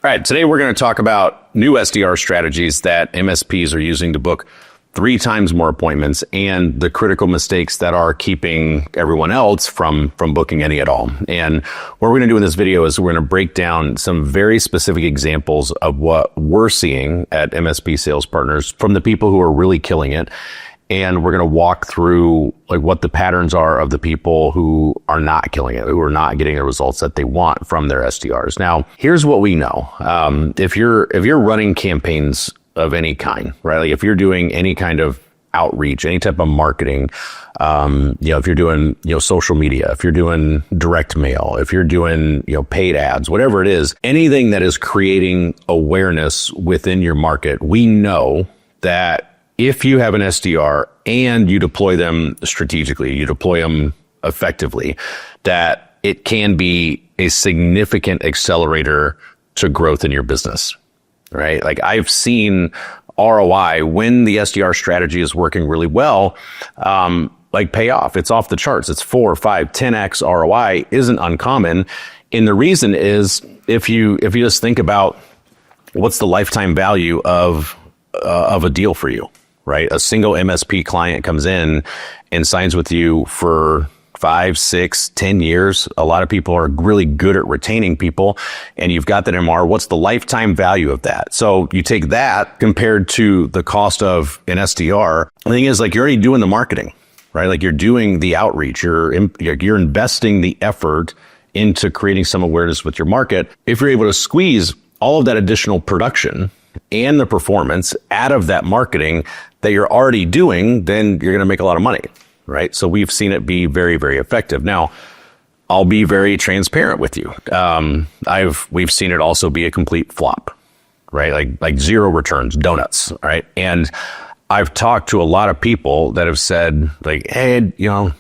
All right, today we're going to talk about new SDR strategies that MSPs are using to book 3 times more appointments and the critical mistakes that are keeping everyone else from booking any at all. And what we're going to do in this video is we're going to break down some very specific examples of what we're seeing at MSP sales partners from the people who are really killing it. And we're going to walk through like what the patterns are of the people who are not killing it, who are not getting the results that they want from their SDRs. Now, here's what we know. If you're running campaigns of any kind, right? Like if you're doing any kind of outreach, any type of marketing, if you're doing, social media, if you're doing direct mail, if you're doing, paid ads, whatever it is, anything that is creating awareness within your market, we know that if you have an SDR and you deploy them strategically, you deploy them effectively, that it can be a significant accelerator to growth in your business, right? Like I've seen ROI when the SDR strategy is working really well, pay off. It's off the charts. It's 4, 5, 10x ROI isn't uncommon. And the reason is if you just think about what's the lifetime value of a deal for you. Right? A single MSP client comes in and signs with you for 5, 6, 10 years. A lot of people are really good at retaining people and you've got that MR. What's the lifetime value of that? So you take that compared to the cost of an SDR. The thing is, like, you're already doing the marketing, right? Like you're doing the outreach. You're investing the effort into creating some awareness with your market. If you're able to squeeze all of that additional production and the performance out of that marketing that you're already doing, then you're going to make a lot of money, right? So we've seen it be very, very effective. Now, I'll be very transparent with you. We've seen it also be a complete flop, right? Like zero returns, donuts, right? And I've talked to a lot of people that have said like, hey,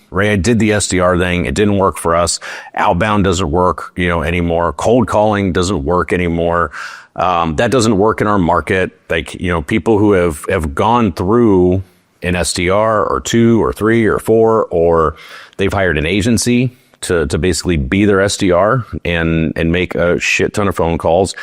Ray, I did the SDR thing. It didn't work for us. Outbound doesn't work, anymore. Cold calling doesn't work anymore. That doesn't work in our market. Like, people who have gone through an SDR or 2 or 3 or 4, or they've hired an agency to basically be their SDR and make a shit ton of phone calls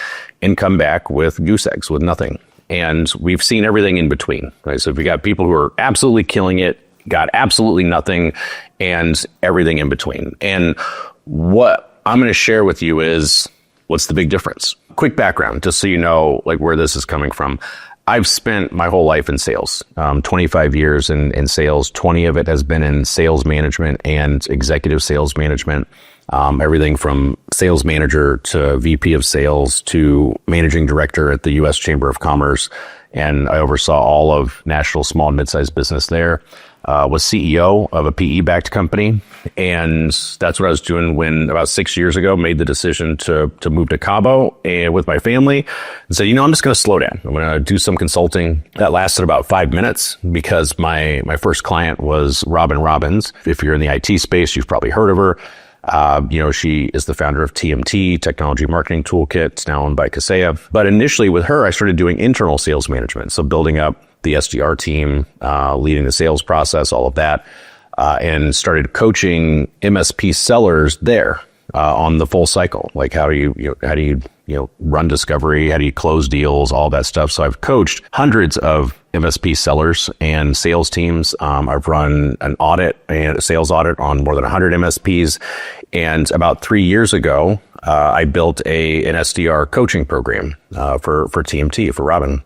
and come back with goose eggs, with nothing. And we've seen everything in between, right? So if you got people who are absolutely killing it, got absolutely nothing, and everything in between. And what I'm going to share with you is what's the big difference. Quick background, just so you know, like where this is coming from. I've spent my whole life in sales, 25 years in sales. 20 of it has been in sales management and executive sales management. Everything from sales manager to VP of sales to managing director at the U.S. Chamber of Commerce. And I oversaw all of national small and mid-sized business there. Was CEO of a PE-backed company. And that's what I was doing when about 6 years ago, made the decision to move to Cabo and with my family and said, I'm just going to slow down. I'm going to do some consulting. That lasted about 5 minutes because my first client was Robin Robbins. If you're in the IT space, you've probably heard of her. She is the founder of TMT, Technology Marketing Toolkit. It's now owned by Kaseya. But initially with her, I started doing internal sales management. So building up the SDR team, leading the sales process, all of that, and started coaching MSP sellers there on the full cycle. Like how do you run discovery? How do you close deals? All that stuff. So I've coached hundreds of MSP sellers and sales teams. I've run an audit and a sales audit on more than 100 MSPs. And about 3 years ago, I built an SDR coaching program for TMT, for Robin.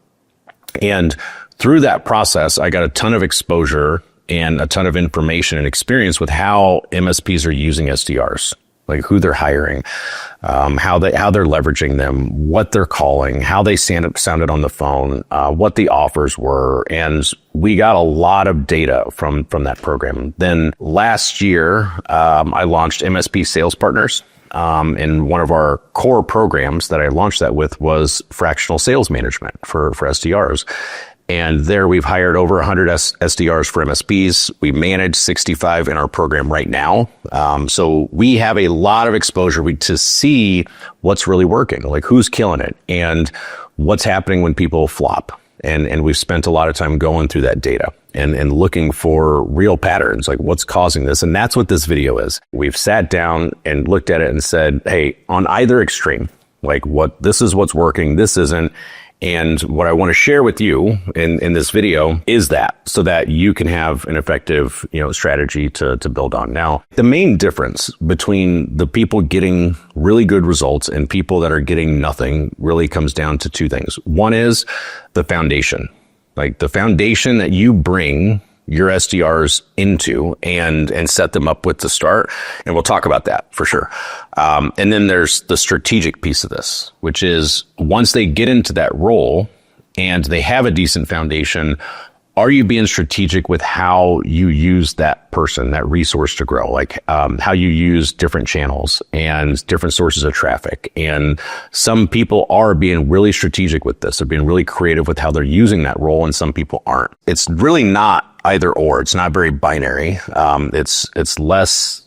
And through that process, I got a ton of exposure and a ton of information and experience with how MSPs are using SDRs, like who they're hiring, how they're leveraging them, what they're calling, how they sounded on the phone, what the offers were. And we got a lot of data from that program. Then last year, I launched MSP Sales Partners. And one of our core programs that I launched that with was fractional sales management for SDRs. And there we've hired over 100 SDRs for MSPs. We manage 65 in our program right now. So we have a lot of exposure to see what's really working, like who's killing it and what's happening when people flop. And we've spent a lot of time going through that data and looking for real patterns, like what's causing this. And that's what this video is. We've sat down and looked at it and said, hey, on either extreme, Like this is what's working, this isn't. And what I want to share with you in this video is that, so that you can have an effective, strategy to build on. Now, the main difference between the people getting really good results and people that are getting nothing really comes down to two things. One is the foundation, like the foundation that you bring your SDRs into and set them up with to start. And we'll talk about that for sure. And then there's the strategic piece of this, which is once they get into that role and they have a decent foundation, are you being strategic with how you use that person, that resource to grow? Like how you use different channels and different sources of traffic. And some people are being really strategic with this. They're being really creative with how they're using that role, and some people aren't. It's really not either or. It's not very binary. It's less,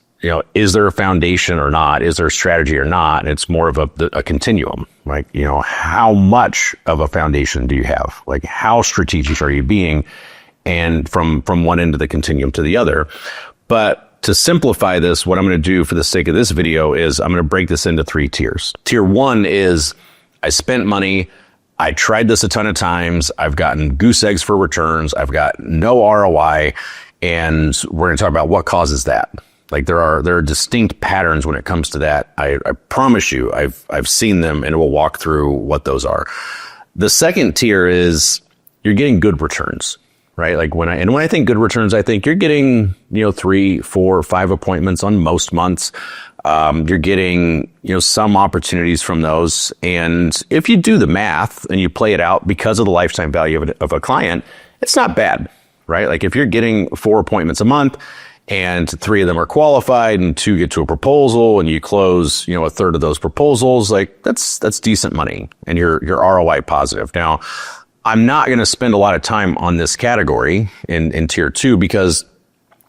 is there a foundation or not? Is there a strategy or not? And it's more of a continuum. Like, how much of a foundation do you have? Like, how strategic are you being? And from one end of the continuum to the other. But to simplify this, what I'm going to do for the sake of this video is I'm going to break this into 3 tiers. Tier 1 is I spent money. I tried this a ton of times. I've gotten goose eggs for returns. I've got no ROI. And we're going to talk about what causes that. Like there are distinct patterns when it comes to that. I promise you, I've seen them, and we'll walk through what those are. The second tier is you're getting good returns, right? Like when I think good returns, I think you're getting, 3, 4, 5 appointments on most months. You're getting, some opportunities from those. And if you do the math and you play it out because of the lifetime value of a client, it's not bad, right? Like if you're getting 4 appointments a month and 3 of them are qualified and 2 get to a proposal and you close, a third of those proposals, like that's decent money and you're ROI positive. Now, I'm not going to spend a lot of time on this category in tier 2 because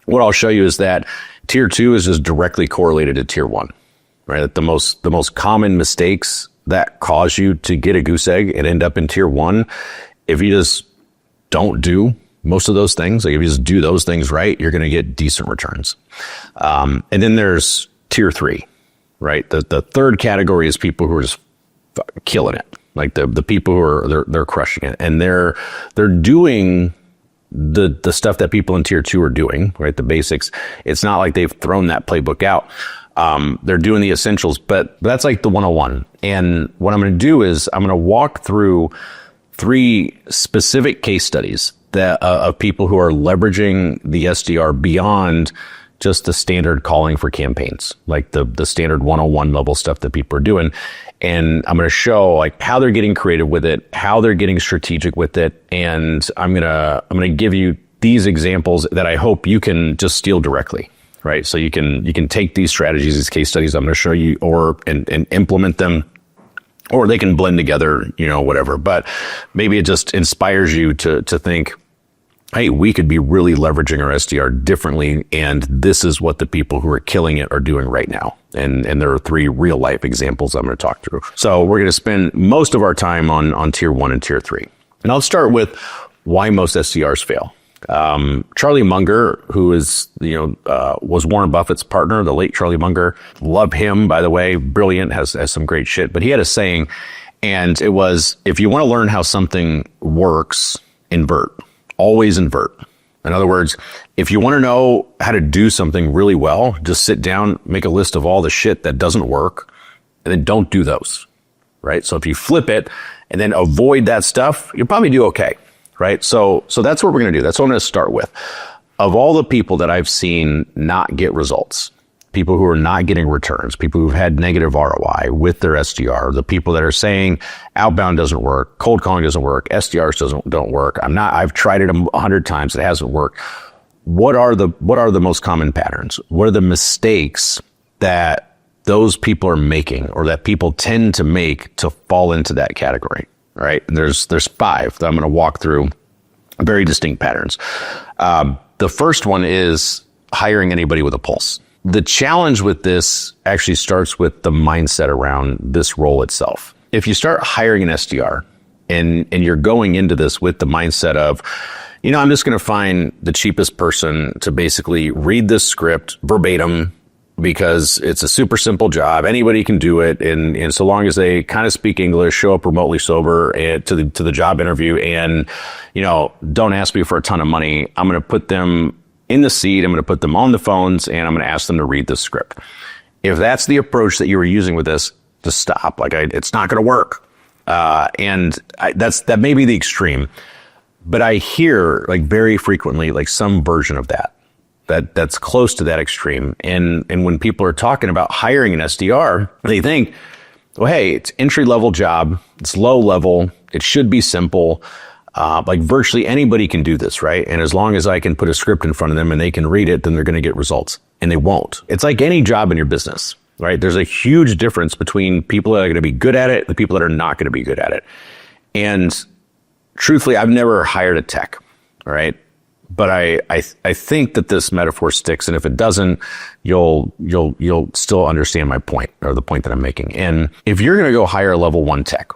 what I'll show you is that tier 2 is just directly correlated to tier 1, right? The most common mistakes that cause you to get a goose egg and end up in tier 1, if you just don't do most of those things, like if you just do those things right, you're going to get decent returns. And then there's tier 3, right? The third category is people who are just killing it. Like the people who are, they're crushing it, and they're doing the stuff that people in tier 2 are doing, right? The basics. It's not like they've thrown that playbook out. They're doing the essentials, but that's like the 101. And what I'm going to do is I'm going to walk through 3 specific case studies that of people who are leveraging the SDR beyond just the standard calling for campaigns, like the standard 101 level stuff that people are doing. And I'm going to show like how they're getting creative with it, how they're getting strategic with it. And I'm going to give you these examples that I hope you can just steal directly, right? So you can take these strategies, these case studies I'm going to show you, and implement them, or they can blend together, whatever. But maybe it just inspires you to think, hey, we could be really leveraging our SDR differently, and this is what the people who are killing it are doing right now. And there are 3 real life examples I'm going to talk through. So we're going to spend most of our time on tier 1 and tier 3. And I'll start with why most SDRs fail. Charlie Munger, who is, was Warren Buffett's partner, the late Charlie Munger. Love him, by the way. Brilliant, has some great shit. But he had a saying, and it was, if you want to learn how something works, invert. Always invert. In other words, if you want to know how to do something really well, just sit down, make a list of all the shit that doesn't work, and then don't do those, right? So if you flip it and then avoid that stuff, you'll probably do okay, right? So that's what we're going to do. That's what I'm going to start with. Of all the people that I've seen not get results, people who are not getting returns, people who've had negative ROI with their SDR, the people that are saying outbound doesn't work, cold calling doesn't work, SDRs don't work. I've tried it 100 times. It hasn't worked. What are the most common patterns? What are the mistakes that those people are making, or that people tend to make to fall into that category? Right? And there's 5 that I'm going to walk through, very distinct patterns. The first one is hiring anybody with a pulse. The challenge with this actually starts with the mindset around this role itself. If you start hiring an SDR and you're going into this with the mindset of, I'm just going to find the cheapest person to basically read this script verbatim because it's a super simple job. Anybody can do it. And so long as they kind of speak English, show up remotely sober to the job interview and, don't ask me for a ton of money, I'm going to put them in the seat. I'm going to put them on the phones and I'm going to ask them to read the script. If that's the approach that you were using with this, just stop. It's not going to work. That may be the extreme, but I hear very frequently some version of that's close to that extreme. And when people are talking about hiring an SDR, they think, well, hey, it's entry level job. It's low level. It should be simple. Virtually anybody can do this, right? And as long as I can put a script in front of them and they can read it, then they're going to get results. And they won't. It's like any job in your business, right? There's a huge difference between people that are going to be good at it and the people that are not going to be good at it. And truthfully, I've never hired a tech, all right? But I think that this metaphor sticks, and if it doesn't, you'll still understand my point, or the point that I'm making. And if you're going to go hire a level 1 tech,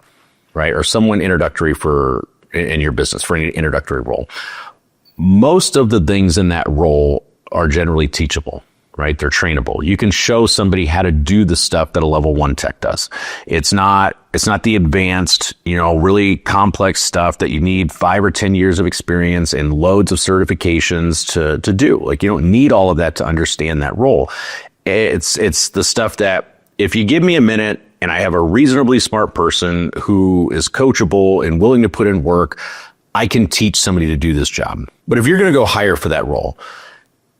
right, or someone introductory in your business for any introductory role, most of the things in that role are generally teachable, right? They're trainable. You can show somebody how to do the stuff that a level 1 tech does. It's not the advanced, really complex stuff that you need 5 or 10 years of experience and loads of certifications to do. You don't need all of that to understand that role. It's the stuff that if you give me a minute and I have a reasonably smart person who is coachable and willing to put in work, I can teach somebody to do this job. But if you're going to go hire for that role,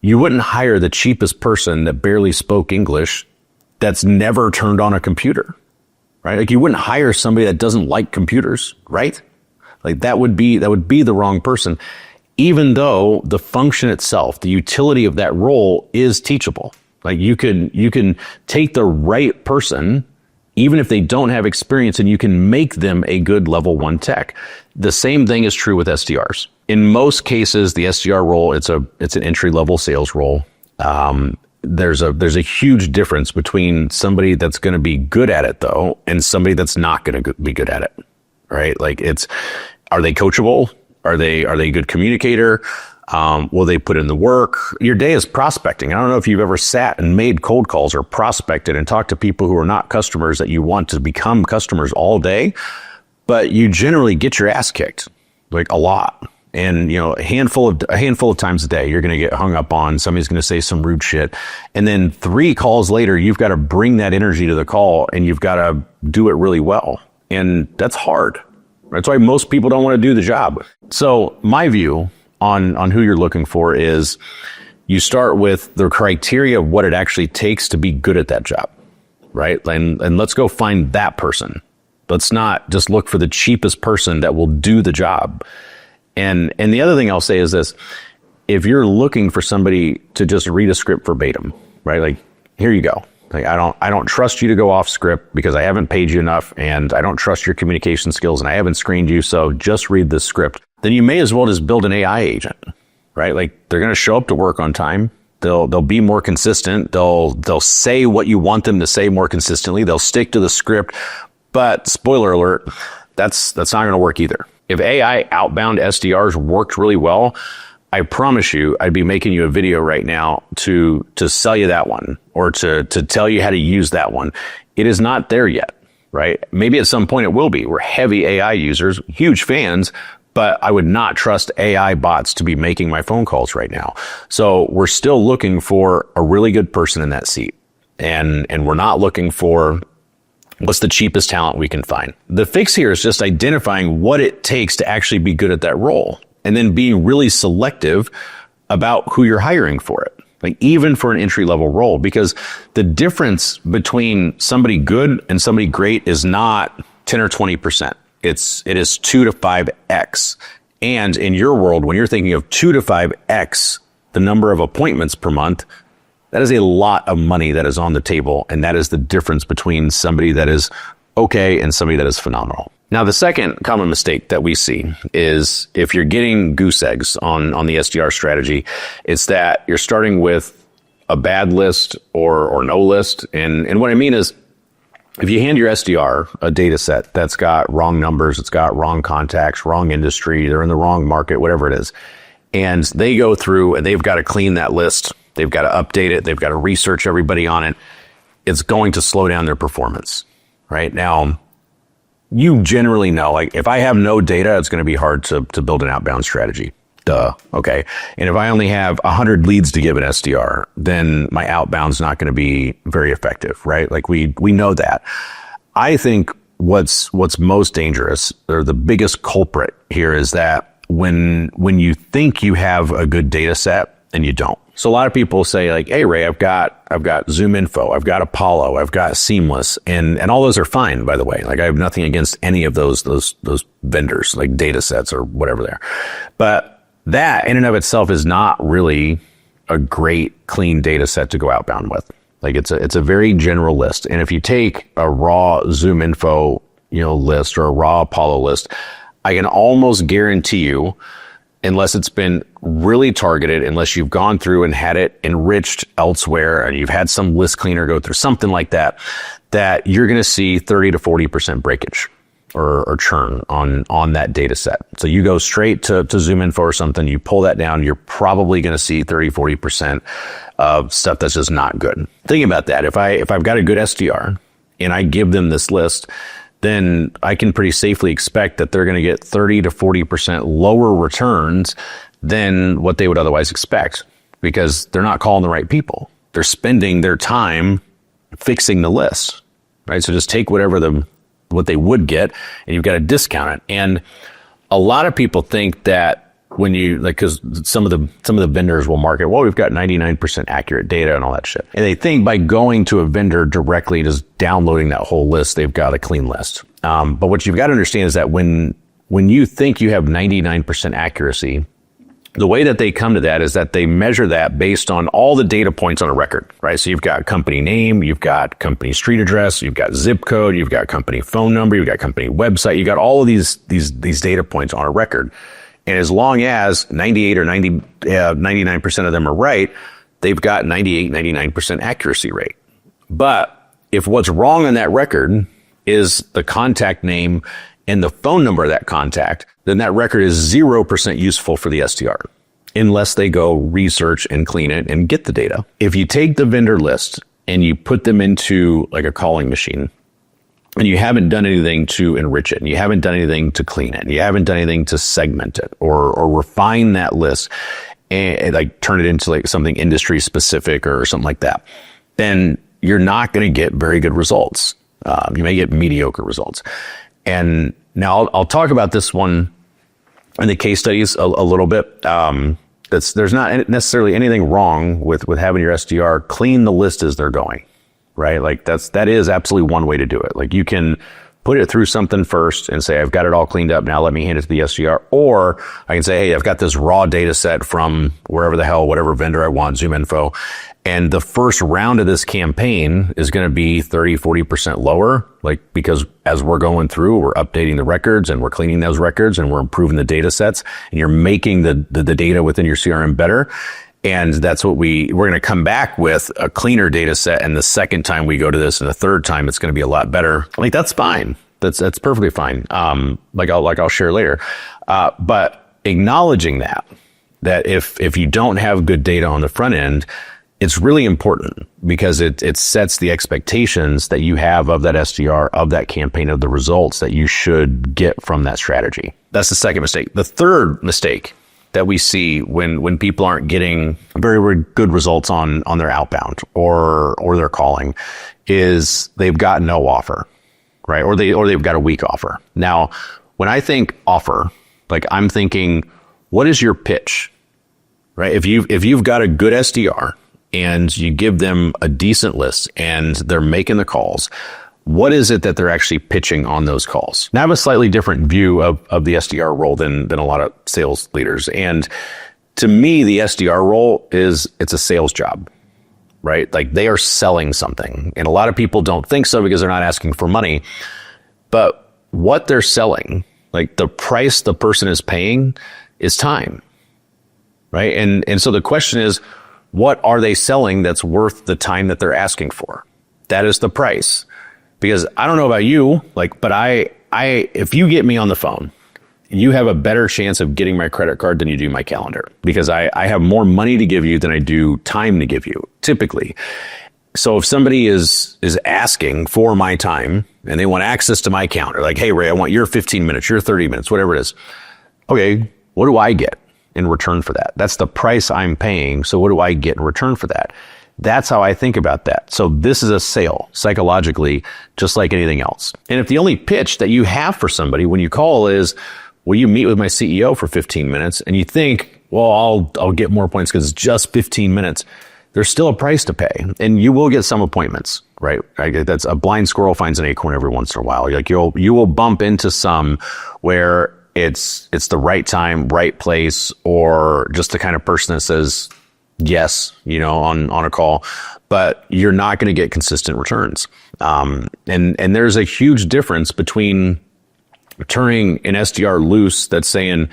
you wouldn't hire the cheapest person that barely spoke English that's never turned on a computer, right? You wouldn't hire somebody that doesn't like computers, right? That would be the wrong person, even though the function itself, the utility of that role is teachable. You can take the right person, even if they don't have experience, and you can make them a good level 1 tech. The same thing is true with SDRs. In most cases, the SDR role, it's an entry level sales role. There's a huge difference between somebody that's going to be good at it though, and somebody that's not going to be good at it, right? Are they coachable? Are they a good communicator? Will they put in the work? Your day is prospecting. I don't know if you've ever sat and made cold calls or prospected and talked to people who are not customers that you want to become customers all day, but you generally get your ass kicked, a lot. And, a handful of times a day, you're going to get hung up on, somebody's going to say some rude shit. And then 3 calls later, you've got to bring that energy to the call and you've got to do it really well. And that's hard. That's why most people don't want to do the job. So my view on who you're looking for is you start with the criteria of what it actually takes to be good at that job, right? And let's go find that person. Let's not just look for the cheapest person that will do the job. And the other thing I'll say is this: if you're looking for somebody to just read a script verbatim, right? Here you go. I don't trust you to go off script because I haven't paid you enough, and I don't trust your communication skills, and I haven't screened you. So just read this script. Then you may as well just build an AI agent, right? They're going to show up to work on time. They'll be more consistent. They'll say what you want them to say more consistently. They'll stick to the script. But spoiler alert, that's not going to work either. If AI outbound SDRs worked really well, I promise you, I'd be making you a video right now to sell you that one, or to tell you how to use that one. It is not there yet, right? Maybe at some point it will be. We're heavy AI users, huge fans, but I would not trust AI bots to be making my phone calls right now. So we're still looking for a really good person in that seat. And we're not looking for what's the cheapest talent we can find. The fix here is just identifying what it takes to actually be good at that role, and then being really selective about who you're hiring for it. Even for an entry level role, because the difference between somebody good and somebody great is not 10 or 20%. It is 2 to 5x. And in your world, when you're thinking of 2 to 5x the number of appointments per month, that is a lot of money that is on the table. And that is the difference between somebody that is okay and somebody that is phenomenal. Now, the second common mistake that we see is if you're getting goose eggs on the SDR strategy, it's that you're starting with a bad list or no list. And what I mean is, if you hand your SDR a data set that's got wrong numbers, it's got wrong contacts, wrong industry, they're in the wrong market, whatever it is, and they go through and they've got to clean that list They've got to update it. They've got to research everybody on it. It's going to slow down their performance, right? Now, you generally know, like if I have no data, it's going to be hard to build an outbound strategy. Duh. Okay. And if I only have 100 leads to give an SDR, then my outbound's not going to be very effective, right? Like we know that. I think what's most dangerous, or the biggest culprit here, is that when you think you have a good data set and you don't. So a lot of people say like, hey Ray, I've got Zoom Info, I've got Apollo, I've got Seamless, and all those are fine, by the way. Like I have nothing against any of those vendors, like data sets or whatever they are. But that in and of itself is not really a great clean data set to go outbound with. Like it's a very general list. And if you take a raw Zoom Info, list, or a raw Apollo list, I can almost guarantee you, unless it's been really targeted, unless you've gone through and had it enriched elsewhere and you've had some list cleaner go through something like that, that you're going to see 30 to 40% breakage or churn on that data set. So you go straight to Zoom Info or something, you pull that down, you're probably going to see 30, 40% of stuff that's just not good. Think about that. If I've got a good SDR and I give them this list, then I can pretty safely expect that they're going to get 30 to 40% lower returns than what they would otherwise expect, because they're not calling the right people. They're spending their time fixing the list, right? So just take what they would get and you've got to discount it. And a lot of people think that when you, like, cause some of the vendors will market, well, we've got 99% accurate data and all that shit. And they think by going to a vendor directly, just downloading that whole list, they've got a clean list. But what you've got to understand is that when you think you have 99% accuracy, the way that they come to that is that they measure that based on all the data points on a record, right? So you've got company name, you've got company street address, you've got zip code, you've got company phone number, you've got company website, you got all of these data points on a record. And as long as 98 or 99% of them are right, they've got 98, 99% accuracy rate. But if what's wrong on that record is the contact name and the phone number of that contact, then that record is 0% useful for the SDR unless they go research and clean it and get the data. If you take the vendor list and you put them into like a calling machine, and you haven't done anything to enrich it, and you haven't done anything to clean it, and you haven't done anything to segment it or refine that list and like turn it into like something industry specific or something like that, then you're not going to get very good results. You may get mediocre results. And now I'll talk about this one in the case studies a little bit. There's not necessarily anything wrong with having your SDR clean the list as they're going. Right? Like that is absolutely one way to do it. Like you can put it through something first and say, I've got it all cleaned up. Now let me hand it to the SDR. Or I can say, hey, I've got this raw data set from wherever the hell, whatever vendor I want, Zoom Info. And the first round of this campaign is going to be 30, 40% lower. Like, because as we're going through, we're updating the records and we're cleaning those records and we're improving the data sets and you're making the data within your CRM better. And that's what we're going to come back with a cleaner data set. And the second time we go to this and the third time, it's going to be a lot better. Like that's fine. That's perfectly fine. Like I'll share later. But acknowledging that if you don't have good data on the front end, it's really important because it sets the expectations that you have of that SDR, of that campaign, of the results that you should get from that strategy. That's the second mistake. The third mistake that we see when people aren't getting very, very good results on their outbound or their calling is they've got no offer, right? Or they've got a weak offer. Now, when I think offer, like I'm thinking, what is your pitch, right? If you've got a good SDR and you give them a decent list and they're making the calls, what is it that they're actually pitching on those calls? Now I have a slightly different view of the SDR role than a lot of sales leaders. And to me, the SDR role it's a sales job, right? Like they are selling something. And a lot of people don't think so because they're not asking for money. But what they're selling, like the price the person is paying is time, right? And so the question is, what are they selling that's worth the time that they're asking for? That is the price. Because I don't know about you, like, but if you get me on the phone you have a better chance of getting my credit card than you do my calendar, because I have more money to give you than I do time to give you, typically. So if somebody is asking for my time and they want access to my calendar, like, hey, Ray, I want your 15 minutes, your 30 minutes, whatever it is. Okay, what do I get in return for that? That's the price I'm paying. So what do I get in return for that? That's how I think about that. So this is a sale psychologically, just like anything else. And if the only pitch that you have for somebody when you call is, will you meet with my CEO for 15 minutes? And you think, well, I'll get more points because it's just 15 minutes. There's still a price to pay, and you will get some appointments, right? That's a blind squirrel finds an acorn every once in a while. Like you will bump into some where it's the right time, right place, or just the kind of person that says yes, on a call, but you're not going to get consistent returns. And there's a huge difference between turning an SDR loose that's saying,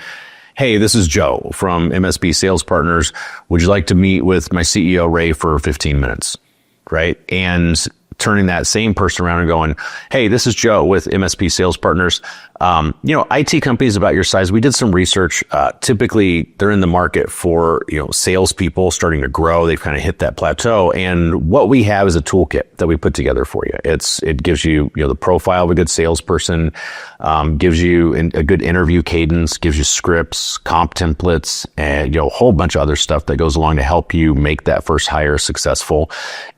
hey, this is Joe from MSP Sales Partners. Would you like to meet with my CEO, Ray, for 15 minutes? Right? And turning that same person around and going, hey, this is Joe with MSP Sales Partners. IT companies about your size, we did some research. Typically, they're in the market for, salespeople starting to grow. They've kind of hit that plateau. And what we have is a toolkit that we put together for you. It gives you, the profile of a good salesperson, gives you a good interview cadence, gives you scripts, comp templates, and, a whole bunch of other stuff that goes along to help you make that first hire successful.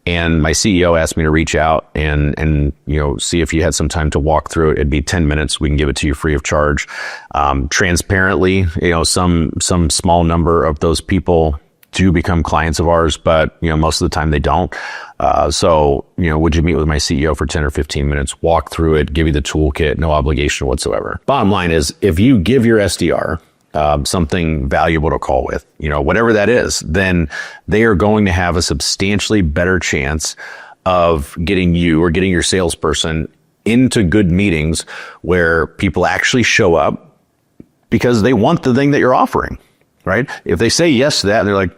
And my CEO asked me to reach out and see if you had some time to walk through it. It'd be 10 minutes. We can give it to you free of charge. Transparently, some small number of those people do become clients of ours, but most of the time they don't. So would you meet with my CEO for 10 or 15 minutes, walk through it, give you the toolkit, no obligation whatsoever. Bottom line is, if you give your SDR something valuable to call with, whatever that is, then they are going to have a substantially better chance of getting you or getting your salesperson into good meetings where people actually show up because they want the thing that you're offering, right? If they say yes to that, they're like,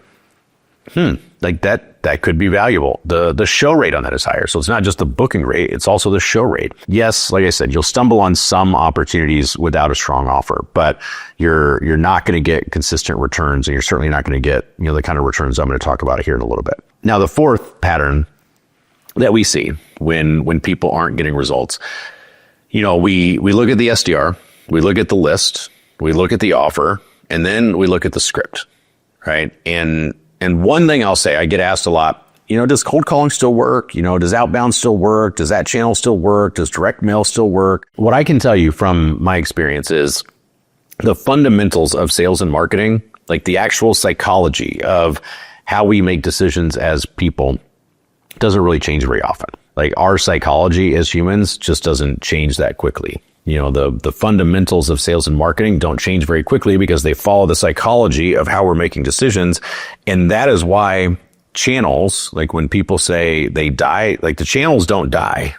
like that could be valuable. The show rate on that is higher. So it's not just the booking rate, it's also the show rate. Yes, like I said, you'll stumble on some opportunities without a strong offer, but you're not going to get consistent returns, and you're certainly not going to get, the kind of returns I'm going to talk about here in a little bit. Now, the fourth pattern that we see when people aren't getting results, we look at the SDR, we look at the list, we look at the offer, and then we look at the script, right? And one thing I'll say, I get asked a lot, does cold calling still work? Does outbound still work? Does that channel still work? Does direct mail still work? What I can tell you from my experience is the fundamentals of sales and marketing, like the actual psychology of how we make decisions as people, doesn't really change very often. Like our psychology as humans just doesn't change that quickly. The fundamentals of sales and marketing don't change very quickly because they follow the psychology of how we're making decisions. And that is why channels, like when people say they die, like the channels don't die.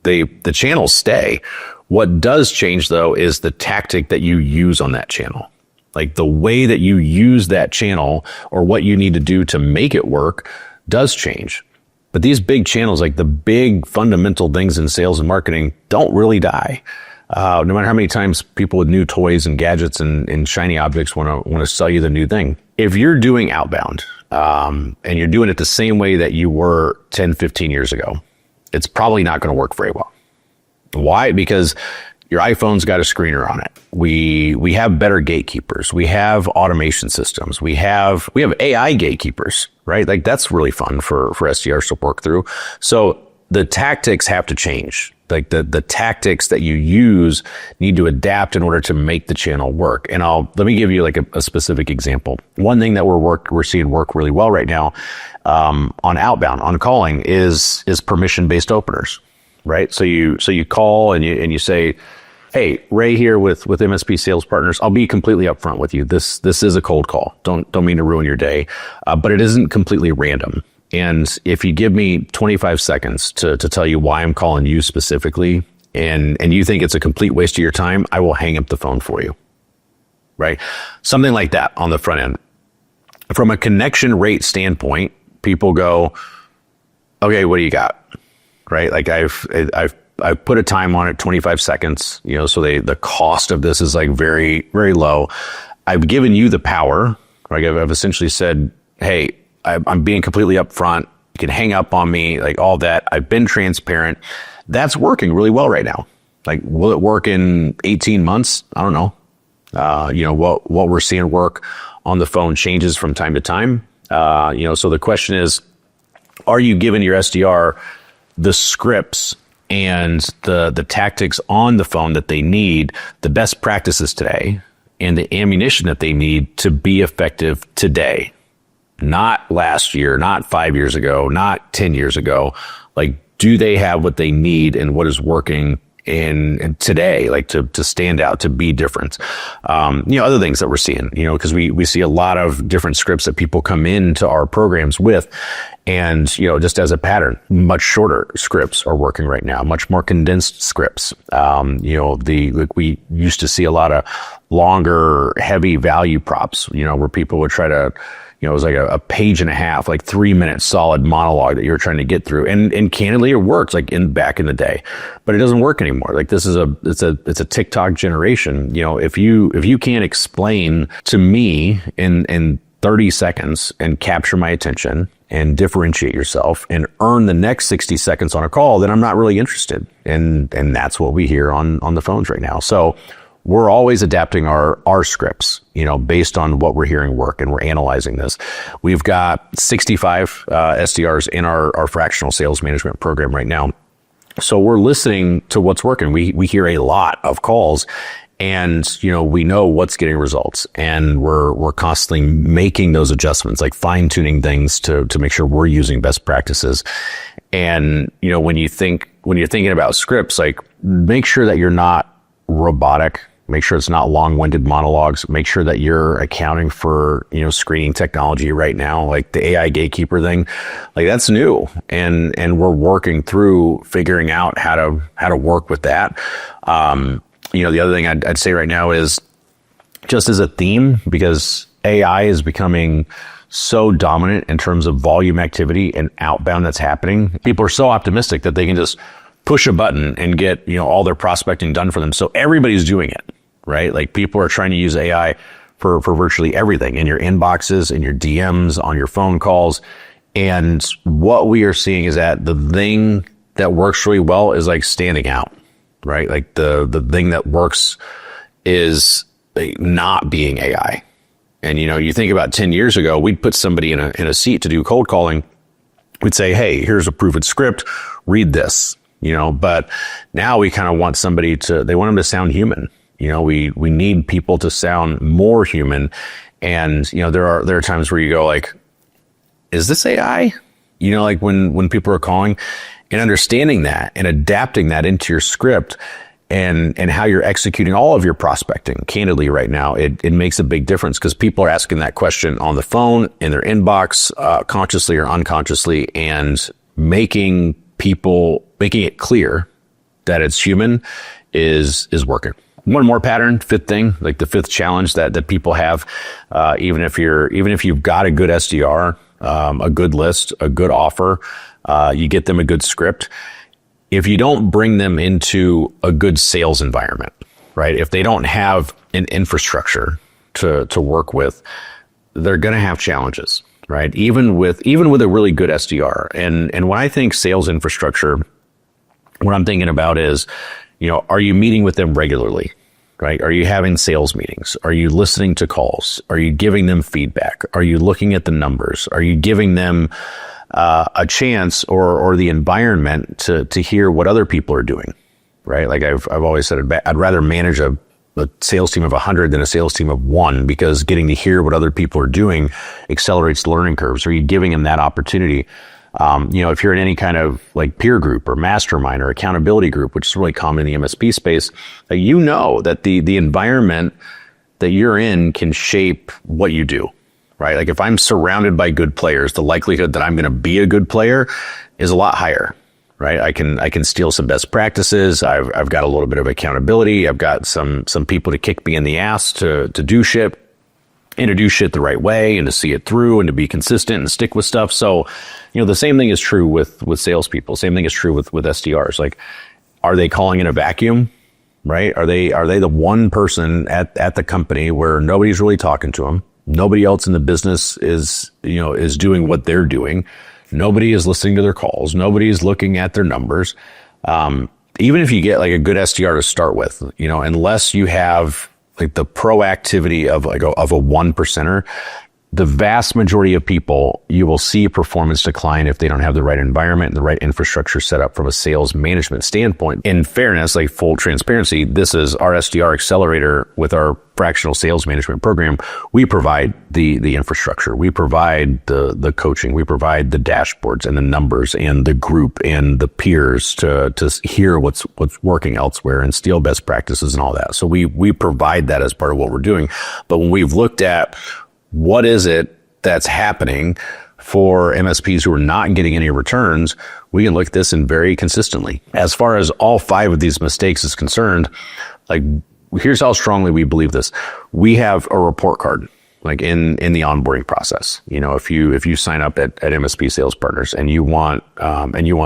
The channels stay. What does change though is the tactic that you use on that channel. Like the way that you use that channel or what you need to do to make it work does change. But these big channels, like the big fundamental things in sales and marketing, don't really die. No matter how many times people with new toys and gadgets and shiny objects want to sell you the new thing. If you're doing outbound, and you're doing it the same way that you were 10, 15 years ago, it's probably not going to work very well. Why? Because your iPhone's got a screener on it. We have better gatekeepers. We have automation systems. We have AI gatekeepers, right? Like that's really fun for SDRs to work through. So the tactics have to change. Like the tactics that you use need to adapt in order to make the channel work. And let me give you like a specific example. One thing that we're seeing work really well right now, on outbound, on calling is permission-based openers, right? So you call and you say, hey, Ray here with MSP Sales Partners. I'll be completely upfront with you. This is a cold call. Don't mean to ruin your day, but it isn't completely random. And if you give me 25 seconds to tell you why I'm calling you specifically, and you think it's a complete waste of your time, I will hang up the phone for you, right? Something like that on the front end. From a connection rate standpoint, people go, okay, what do you got? Right? Like I've I put a time on it, 25 seconds, so the cost of this is like very, very low. I've given you the power. Like I've essentially said, hey, I'm being completely upfront. You can hang up on me, like all that. I've been transparent. That's working really well right now. Like, will it work in 18 months? I don't know. What we're seeing work on the phone changes from time to time. So the question is, are you giving your SDR the scripts and the tactics on the phone that they need, the best practices today, and the ammunition that they need to be effective today? Not last year, not 5 years ago, not 10 years ago. Like, do they have what they need and what is working in today, like to stand out, to be different? Other things that we're seeing, because we see a lot of different scripts that people come into our programs with. And, just as a pattern, much shorter scripts are working right now, much more condensed scripts. We used to see a lot of longer, heavy value props, where people would try to, it was like a page and a half, like 3 minute solid monologue that you were trying to get through. And candidly, it worked like back in the day, but it doesn't work anymore. Like this is it's a TikTok generation. If you can't explain to me in 30 seconds and capture my attention and differentiate yourself and earn the next 60 seconds on a call, then I'm not really interested. And that's what we hear on the phones right now. So we're always adapting our scripts, based on what we're hearing work, and we're analyzing this. We've got 65 SDRs in our fractional sales management program right now. So we're listening to what's working. We hear a lot of calls, and we know what's getting results, and we're constantly making those adjustments, like fine tuning things to make sure we're using best practices. And when you're thinking about scripts, like make sure that you're not robotic. Make sure it's not long-winded monologues. Make sure that you're accounting for, screening technology right now, like the AI gatekeeper thing, like that's new. And we're working through figuring out how to work with that. The other thing I'd say right now is just as a theme, because AI is becoming so dominant in terms of volume activity and outbound that's happening. People are so optimistic that they can just push a button and get, all their prospecting done for them. So everybody's doing it, right? Like people are trying to use AI for virtually everything in your inboxes, in your DMs, on your phone calls. And what we are seeing is that the thing that works really well is like standing out, right? Like the thing that works is not being AI. And, you think about 10 years ago, we'd put somebody in a seat to do cold calling. We'd say, hey, here's a proven script, read this. But now we kind of want somebody they want them to sound human. We need people to sound more human. And, there are times where you go like, is this AI? Like when people are calling, and understanding that and adapting that into your script and how you're executing all of your prospecting candidly right now, it makes a big difference, because people are asking that question on the phone, in their inbox, consciously or unconsciously, and making it clear that it's human is working. One more pattern, fifth thing, like the fifth challenge that people have, even if you've got a good SDR, a good list, a good offer, you get them a good script. If you don't bring them into a good sales environment, right? If they don't have an infrastructure to work with, they're going to have challenges, right? Even with a really good SDR. And when I think sales infrastructure, what I'm thinking about is, are you meeting with them regularly, right? Are you having sales meetings? Are you listening to calls? Are you giving them feedback? Are you looking at the numbers? Are you giving them a chance or the environment to hear what other people are doing, right? Like I've always said, I'd rather manage a sales team of 100 than a sales team of 1, because getting to hear what other people are doing accelerates the learning curves. Are you giving them that opportunity? If you're in any kind of like peer group or mastermind or accountability group, which is really common in the MSP space, that the environment that you're in can shape what you do, right? Like if I'm surrounded by good players, the likelihood that I'm going to be a good player is a lot higher, right? I can steal some best practices. I've got a little bit of accountability. I've got some people to kick me in the ass to do shit and to do shit the right way and to see it through and to be consistent and stick with stuff. So, the same thing is true with salespeople. Same thing is true with SDRs. Like Are they calling in a vacuum? Right? Are they the one person at the company where nobody's really talking to them? Nobody else in the business is doing what they're doing. Nobody is listening to their calls. Nobody is looking at their numbers. Even if you get like a good SDR to start with, unless you have like the proactivity of a one percenter, the vast majority of people, you will see performance decline if they don't have the right environment and the right infrastructure set up from a sales management standpoint. In fairness, like full transparency, this is our SDR accelerator with our fractional sales management program. We provide the infrastructure. We provide the coaching. We provide the dashboards and the numbers and the group and the peers to hear what's working elsewhere and steal best practices and all that. So we provide that as part of what we're doing. But when we've looked at what is it that's happening for MSPs who are not getting any returns, we can look at this and very consistently. As far as all 5 of these mistakes is concerned, like here's how strongly we believe this. We have a report card, like in the onboarding process. If you sign up at MSP Sales Partners and you want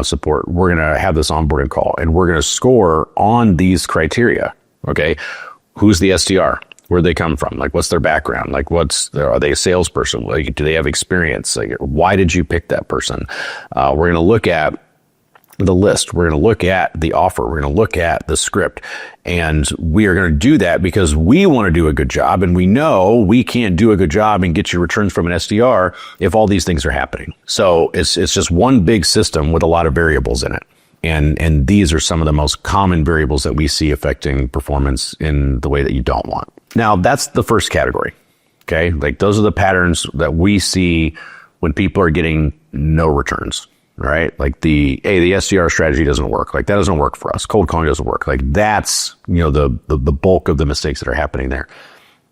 support, we're going to have this onboarding call and we're going to score on these criteria. Okay. Who's the SDR? Where'd they come from? Like, what's their background? Like, are they a salesperson? Like, do they have experience? Like, why did you pick that person? We're going to look at the list. We're going to look at the offer. We're going to look at the script. And we are going to do that because we want to do a good job. And we know we can't do a good job and get you returns from an SDR if all these things are happening. So it's just one big system with a lot of variables in it. And these are some of the most common variables that we see affecting performance in the way that you don't want. Now, that's the first category. Okay. Like those are the patterns that we see when people are getting no returns, right? Like the SDR strategy doesn't work. Like that doesn't work for us. Cold calling doesn't work. Like that's, the bulk of the mistakes that are happening there.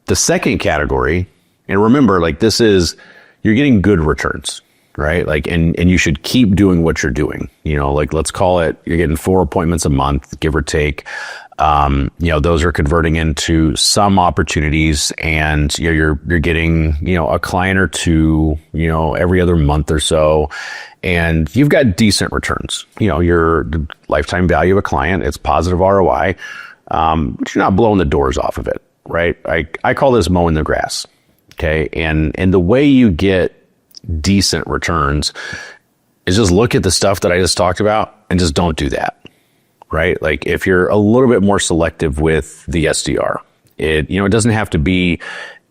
The second category, and remember, like you're getting good returns. Right? Like, and you should keep doing what you're doing. Like let's call it, you're getting 4 appointments a month, give or take. Those are converting into some opportunities and you're getting, a client or two, every other month or so. And you've got decent returns. Your lifetime value of a client, it's positive ROI. But you're not blowing the doors off of it. Right? I call this mowing the grass. Okay. And the way you get decent returns is just look at the stuff that I just talked about and just don't do that, right? Like if you're a little bit more selective with the SDR, it doesn't have to be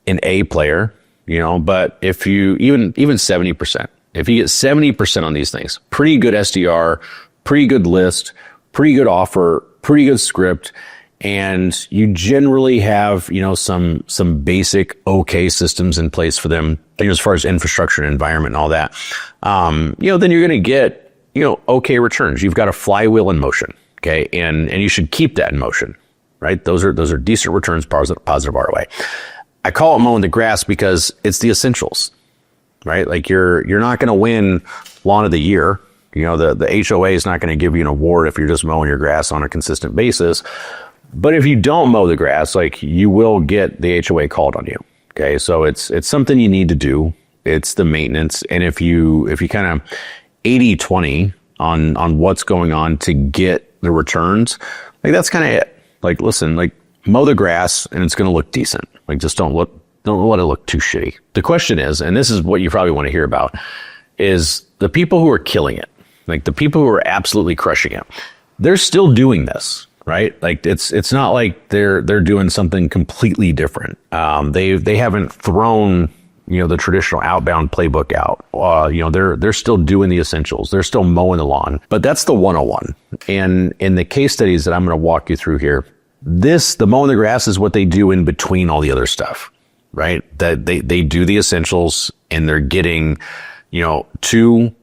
an A player, but if you even 70%, if you get 70% on these things, pretty good SDR, pretty good list, pretty good offer, pretty good script, and you generally have, some basic okay systems in place for them, as far as infrastructure and environment and all that, then you're going to get, okay returns. You've got a flywheel in motion. Okay. And you should keep that in motion, right? Those are decent returns, positive ROI. I call it mowing the grass because it's the essentials, right? Like you're not going to win lawn of the year. The HOA is not going to give you an award if you're just mowing your grass on a consistent basis. But if you don't mow the grass, like you will get the HOA called on you. Okay. So it's something you need to do. It's the maintenance. And if you kind of 80-20 on what's going on to get the returns, like that's kind of it. Like, listen, like mow the grass and it's going to look decent. Like just don't let it look too shitty. The question is, and this is what you probably want to hear about, is the people who are killing it, like the people who are absolutely crushing it, they're still doing this. Right? Like it's not like they're doing something completely different. They haven't thrown, the traditional outbound playbook out. They're still doing the essentials. They're still mowing the lawn, but that's the 101. And in the case studies that I'm going to walk you through here, the mowing the grass is what they do in between all the other stuff, right? That they do the essentials and they're getting, 2,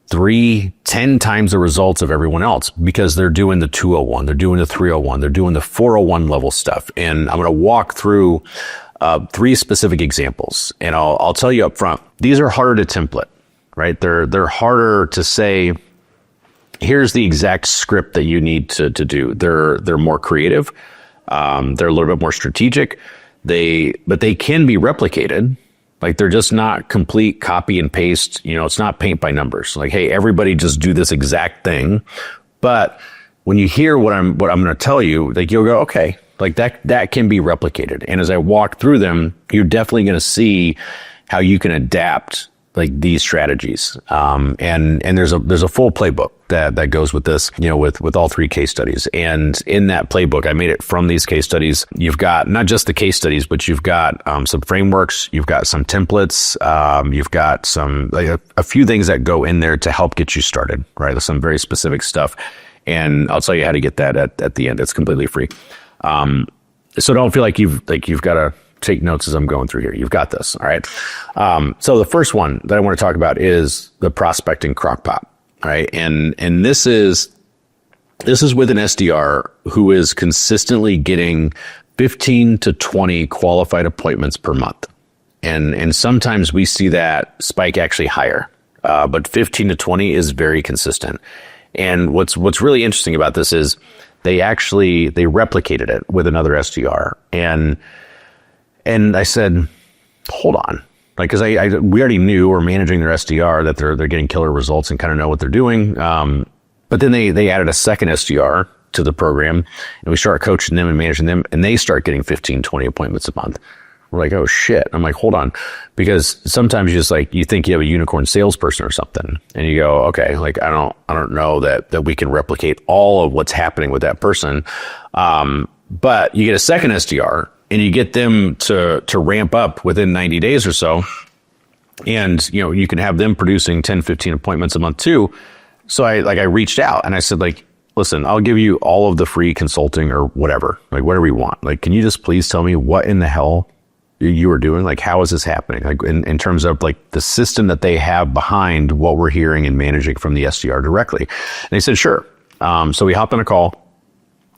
3, 10 times the results of everyone else because they're doing the 201, they're doing the 301, they're doing the 401 level stuff. And I'm going to walk through 3 specific examples. And I'll tell you up front, these are harder to template, right? They're harder to say, here's the exact script that you need to do. They're more creative. They're a little bit more strategic. But they can be replicated. Like they're just not complete copy and paste. It's not paint by numbers. Like, hey, everybody just do this exact thing. But when you hear what I'm going to tell you, like you'll go, okay, like that can be replicated. And as I walk through them, you're definitely going to see how you can adapt like these strategies. And there's a full playbook that goes with this, with all 3 case studies. And in that playbook, I made it from these case studies. You've got not just the case studies, but you've got some frameworks, you've got some templates, you've got some, like a few things that go in there to help get you started, right? There's some very specific stuff. And I'll tell you how to get that at the end. It's completely free. So don't feel like you've got to take notes as I'm going through here. You've got this. All right. So the first one that I want to talk about is the prospecting Crockpot. All right. And this is with an SDR who is consistently getting 15 to 20 qualified appointments per month. And sometimes we see that spike actually higher. But 15 to 20 is very consistent. And what's really interesting about this is they replicated it with another SDR. And I said, hold on, like, cause we already knew, we're managing their SDR, that they're getting killer results and kind of know what they're doing. But then they added a second SDR to the program, and we start coaching them and managing them, and they start getting 15, 20 appointments a month. We're like, oh shit. I'm like, hold on. Because sometimes you think you have a unicorn salesperson or something, and you go, okay, like, I don't know that we can replicate all of what's happening with that person. But you get a second SDR, and you get them to ramp up within 90 days or so. And, you can have them producing 10, 15 appointments a month too. So I reached out and I said, like, listen, I'll give you all of the free consulting or whatever, like whatever you want. Like, can you just please tell me what in the hell you are doing? Like, how is this happening? Like in terms of like the system that they have behind what we're hearing and managing from the SDR directly. And they said, sure. So we hopped on a call,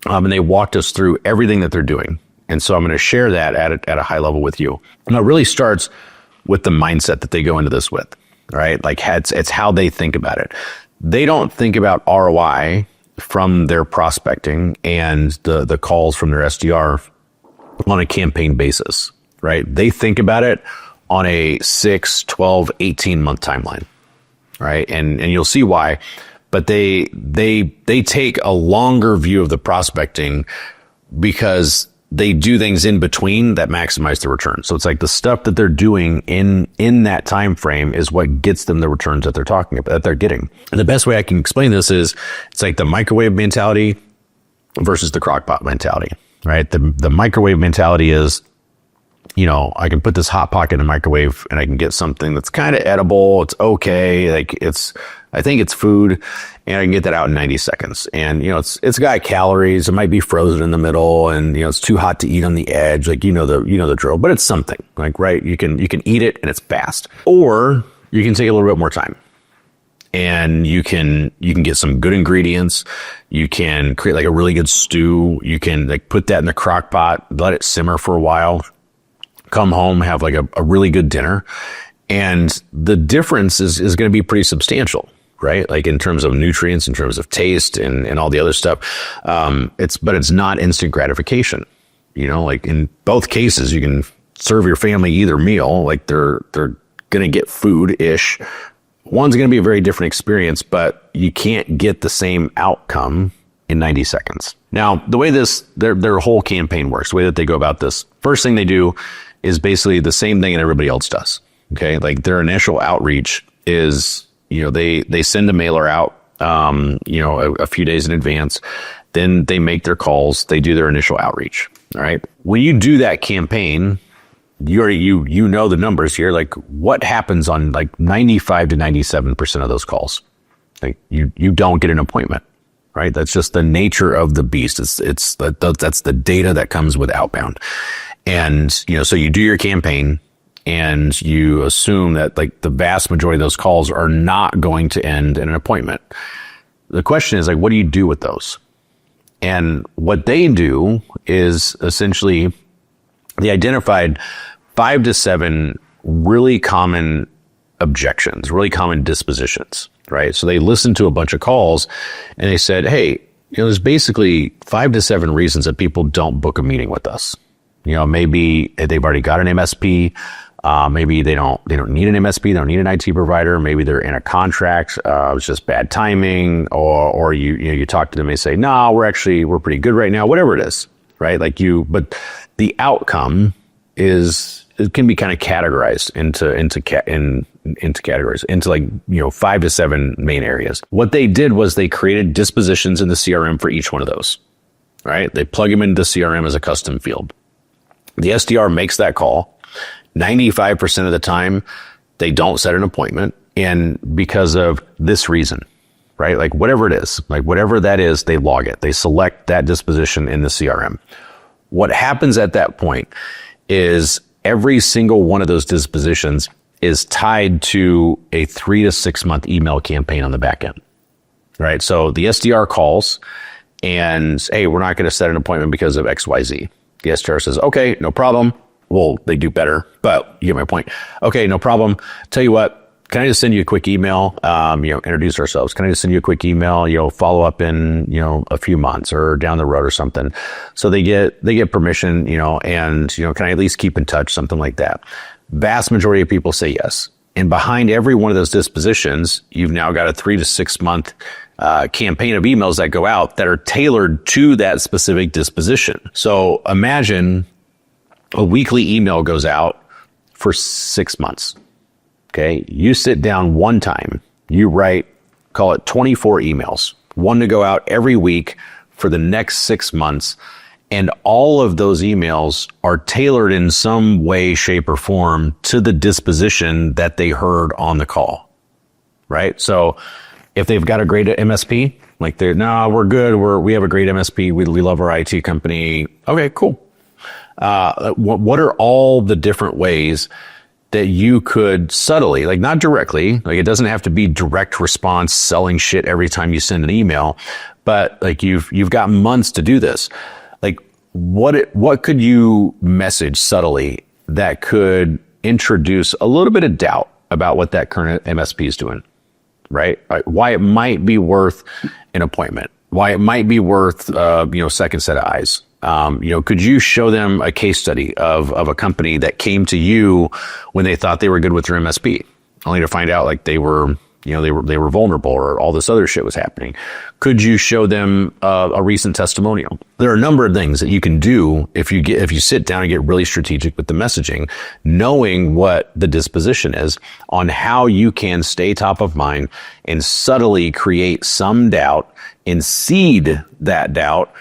and they walked us through everything that they're doing. And so I'm going to share that at a high level with you. And it really starts with the mindset that they go into this with, right? Like it's how they think about it. They don't think about ROI from their prospecting and the calls from their SDR on a campaign basis, right? They think about it on a 6, 12, 18 month timeline, right? And you'll see why. But they take a longer view of the prospecting because they do things in between that maximize the return. So it's like the stuff that they're doing in that time frame is what gets them the returns that they're talking about, that they're getting. And the best way I can explain this is it's like the microwave mentality versus the crockpot mentality, right? The microwave mentality is, I can put this hot pocket in the microwave and I can get something that's kind of edible. It's okay. Like I think it's food, and I can get that out in 90 seconds. And, it's got calories. It might be frozen in the middle, and, it's too hot to eat on the edge. Like, the drill, but it's something like, right. You can eat it and it's fast, or you can take a little bit more time. And you can get some good ingredients. You can create like a really good stew. You can like put that in the crock pot, let it simmer for a while, come home, have like a really good dinner. And the difference is going to be pretty substantial, right? Like in terms of nutrients, in terms of taste and all the other stuff. But it's not instant gratification. Like in both cases, you can serve your family either meal, like they're going to get food-ish. One's going to be a very different experience, but you can't get the same outcome in 90 seconds. Now, the way their whole campaign works, the way that they go about this, first thing they do is basically the same thing that everybody else does. Okay. Like their initial outreach is, they send a mailer out, a few days in advance. Then they make their calls. They do their initial outreach. All right. When you do that campaign, you know the numbers here. Like what happens on like 95 to 97% of those calls? Like you don't get an appointment, right? That's just the nature of the beast. That's the data that comes with outbound. And, so you do your campaign and you assume that like the vast majority of those calls are not going to end in an appointment. The question is like, what do you do with those? And what they do is essentially they identified 5 to 7 really common objections, really common dispositions, right? So they listened to a bunch of calls and they said, hey, there's basically 5 to 7 reasons that people don't book a meeting with us. Maybe they've already got an MSP. Maybe they don't need an MSP, they don't need an IT provider. Maybe they're in a contract. It's just bad timing, or you talk to them and they say, no, we're pretty good right now, whatever it is, right? But the outcome it can be kind of categorized into categories, into 5 to 7 main areas. What they did was they created dispositions in the CRM for each one of those, right? They plug them into the CRM as a custom field. The SDR makes that call. 95% of the time, they don't set an appointment, and because of this reason, right? Like whatever it is, like whatever that is, they log it. They select that disposition in the CRM. What happens at that point is every single one of those dispositions is tied to a 3 to 6 month email campaign on the back end, right? So the SDR calls and, hey, we're not going to set an appointment because of XYZ. The SDR says, okay, no problem. Well, they do better, but you get my point. Okay, no problem. Tell you what, can I just send you a quick email? Introduce ourselves. Can I just send you a quick email? Follow up in, a few months or down the road or something. So they get permission, and, can I at least keep in touch? Something like that. Vast majority of people say yes. And behind every one of those dispositions, you've now got a 3 to 6 month campaign of emails that go out that are tailored to that specific disposition. So imagine a weekly email goes out for 6 months. Okay. You sit down one time, you write, call it 24 emails, one to go out every week for the next 6 months. And all of those emails are tailored in some way, shape, or form to the disposition that they heard on the call. Right. So if they've got a great MSP, like we're good. We have a great MSP. We love our IT company. Okay, cool. What are all the different ways that you could subtly, like not directly, like it doesn't have to be direct response, selling shit every time you send an email, but like you've got months to do this. Like what could you message subtly that could introduce a little bit of doubt about what that current MSP is doing, right? Why it might be worth an appointment, why it might be worth, second set of eyes. Could you show them a case study of a company that came to you when they thought they were good with their MSP, only to find out like they were vulnerable or all this other shit was happening? Could you show them a recent testimonial? There are a number of things that you can do if you sit down and get really strategic with the messaging, knowing what the disposition is on how you can stay top of mind and subtly create some doubt and seed that doubt.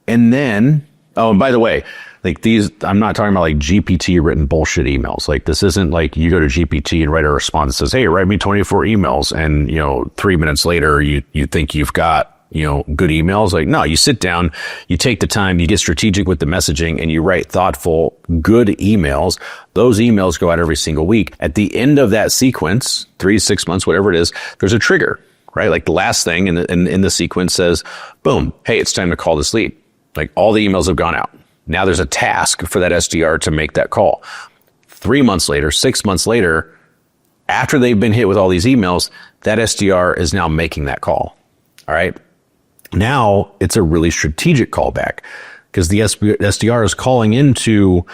And then, and by the way, like I'm not talking about like GPT written bullshit emails. Like this isn't like you go to GPT and write a response that says, hey, write me 24 emails. And, 3 minutes later, you think you've got, good emails. Like, no, you sit down, you take the time, you get strategic with the messaging and you write thoughtful, good emails. Those emails go out every single week. At the end of that sequence, 3 to 6 months, whatever it is, there's a trigger, right? Like the last thing in the sequence says, boom, hey, it's time to call this lead. Like all the emails have gone out. Now there's a task for that SDR to make that call. 3 months later, 6 months later, after they've been hit with all these emails, that SDR is now making that call. All right. Now it's a really strategic callback because the SDR is calling into